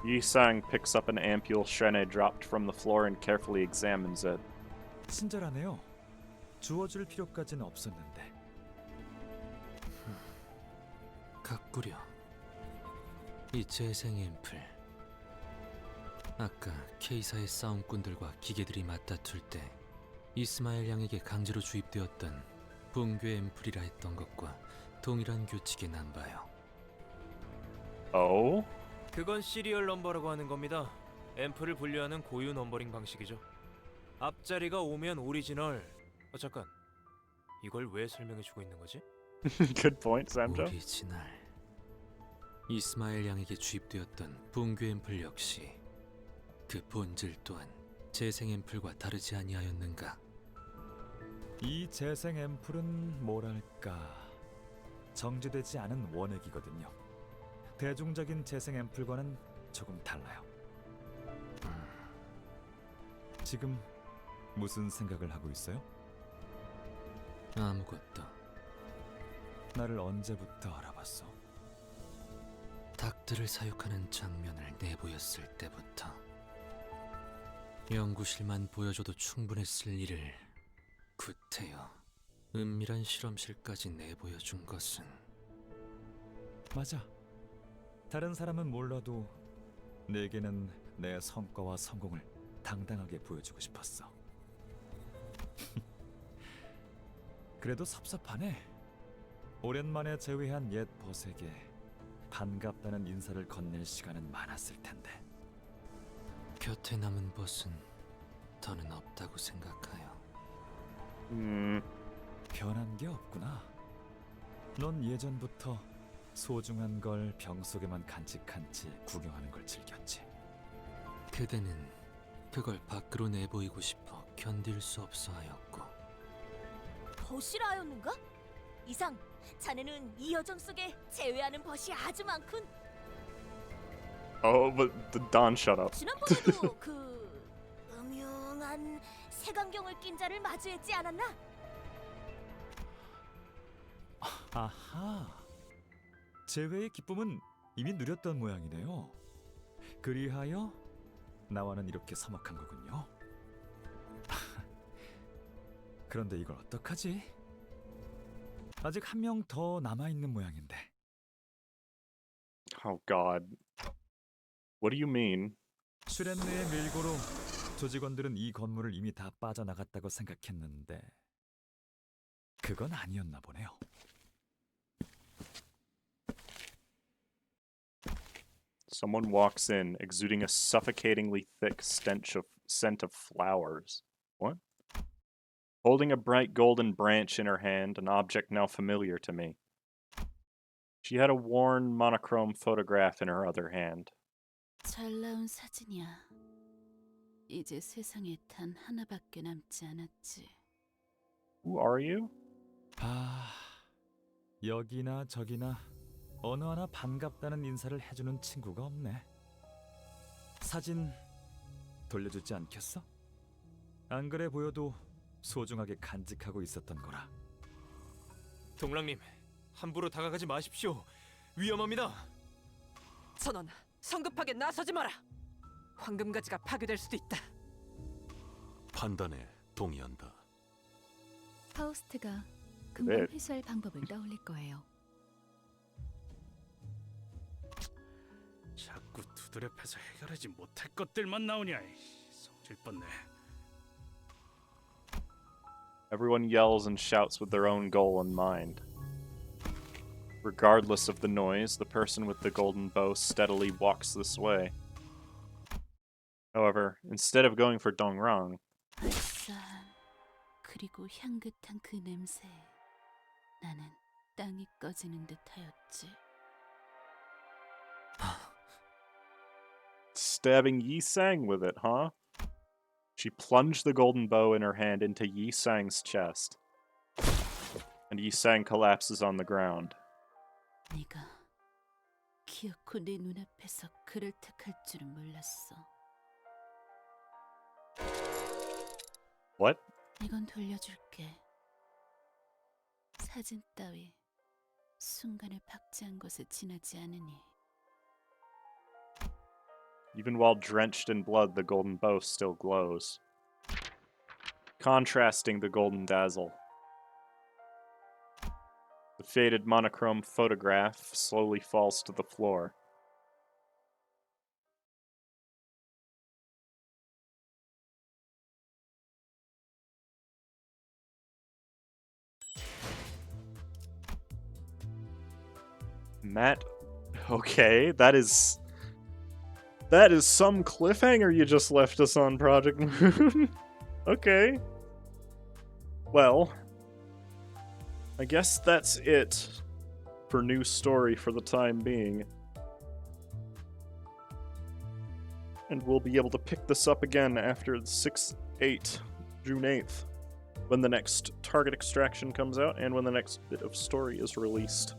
Yisang picks up an ampule Shrene dropped from the floor and carefully examines it. 친절하네요. 주워줄 필요까지는 없었는데. 가꾸려. 이 재생 앰플. 아까 K사의 싸움꾼들과 기계들이 맞다툴 때 이스마엘 양에게 강제로 주입되었던 붕괴 앰플이라 했던 것과 동일한 규칙에 난바요. Oh? 그건 시리얼 넘버라고 하는 겁니다. 앰플을 분류하는 고유 넘버링 방식이죠. 앞자리가 오면 오리지널. 잠깐. 이걸 왜 설명해주고 있는 거지? Good point, Samjo. 오리지널. 이스마엘 양에게 주입되었던 붕괴 앰플 역시 그 본질 또한 재생 앰플과 다르지 아니하였는가? 이 재생 앰플은 뭐랄까 정제되지 않은 원액이거든요. 대중적인 재생 앰플과는 조금 달라요. 지금 무슨 생각을 하고 있어요? 아무것도. 나를 언제부터 알아봤어? 닭들을 사육하는 장면을 내보였을 때부터. 연구실만 보여줘도 충분했을 일을 구태여 은밀한 실험실까지 내보여준 것은 맞아. 다른 사람은 몰라도 내게는 내 성과와 성공을 당당하게 보여주고 싶었어. 그래도 섭섭하네. 오랜만에 재회한 옛 벗에게 반갑다는 인사를 건넬 시간은 많았을 텐데. 곁에 남은 벗은 더는 없다고 생각하여. 변한 게 없구나. 넌 예전부터 소중한 걸 병 속에만 간직한 채 구경하는 걸 즐겼지. 그대는 그걸 밖으로 내보이고 싶어 견딜 수 없어 하였고. 벗이라였는가? 이상, 자네는 이 여정 속에 제외하는 벗이 아주 많군. Oh, but Don, shut up. 지난번에도 그 음흉한 색안경을 낀 자를 마주했지 않았나? 아하. 재회의 기쁨은 이미 누렸던 모양이네요. 그리하여 나와는 이렇게 서먹한 거군요. 그런데 이걸 어떡하지? 아직 한 명 더 남아있는 모양인데. Oh God. What do you mean? 슈렌느의 밀고로 조직원들은 이 건물을 이미 다 빠져나갔다고 생각했는데 그건 아니었나 보네요. Someone walks in, exuding a suffocatingly thick scent of flowers. What? Holding a bright golden branch in her hand, an object now familiar to me. She had a worn monochrome photograph in her other hand. 잘 나온 사진이야. 이제 세상에 단 하나밖에 남지 않았지. Who are you? 아, 여기나 저기나 어느 하나 반갑다는 인사를 해주는 친구가 없네. 사진 돌려주지 않겠어? 안 그래 보여도 소중하게 간직하고 있었던 거라. 동랑님, 함부로 다가가지 마십시오. 위험합니다. 선원, 성급하게 나서지 마라. 황금가지가 파괴될 수도 있다. 판단에 동의한다. 파우스트가 금방 회수할 방법을 떠올릴 거예요. 자꾸 두드려 패서 해결하지 못할 것들만 나오냐. 성질 뻗네. Everyone yells and shouts with their own goal in mind. Regardless of the noise, the person with the golden bow steadily walks this way. However, instead of going for Dongrang, 알싸한 그리고 향긋한 그 냄새. 나는 땅이 꺼지는 듯하였지. stabbing Yi Sang with it, huh? She plunged the golden bow in her hand into Yi Sang's chest, and Yi Sang collapses on the ground. 네가 기어코 내 눈앞에서 그를 택할 줄은 몰랐어. What? 이건 돌려줄게. 사진 따위 순간을 박제한 것에 지나지 않으니. Even while drenched in blood, the golden bow still glows, contrasting the golden dazzle. The faded monochrome photograph slowly falls to the floor. Matt, okay, that is some cliffhanger you just left us on, Project Moon. Okay. Well, I guess that's it for new story for the time being. And we'll be able to pick this up again after 6/8, June 8th, when the next target extraction comes out and when the next bit of story is released.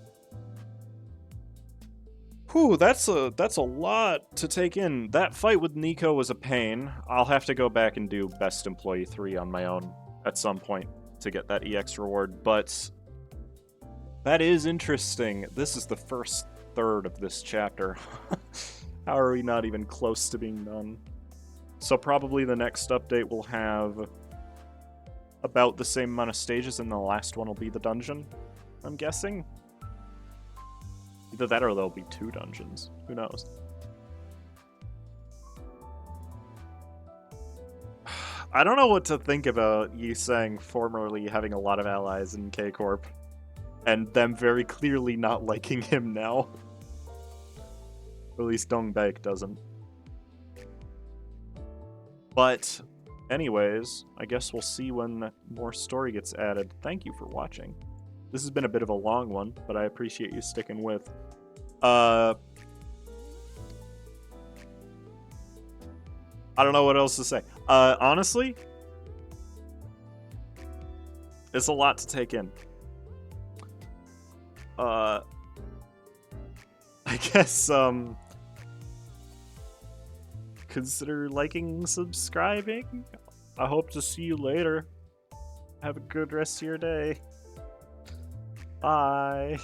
Whew, that's a lot to take in. That fight with Nico was a pain. I'll have to go back and do Best Employee 3 on my own at some point to get that EX reward, but that is interesting. This is the first third of this chapter. How are we not even close to being done? So probably the next update will have about the same amount of stages, and the last one will be the dungeon, I'm guessing. Either that or there'll be 2 dungeons. Who knows? I don't know what to think about you saying formerly having a lot of allies in K-Corp, and them very clearly not liking him now. At least Dongbaek doesn't. But, anyways, I guess we'll see when more story gets added. Thank you for watching. This has been a bit of a long one, but I appreciate you sticking with. I don't know what else to say. Honestly, it's a lot to take in. I guess, consider liking, subscribing. I hope to see you later. Have a good rest of your day. Bye.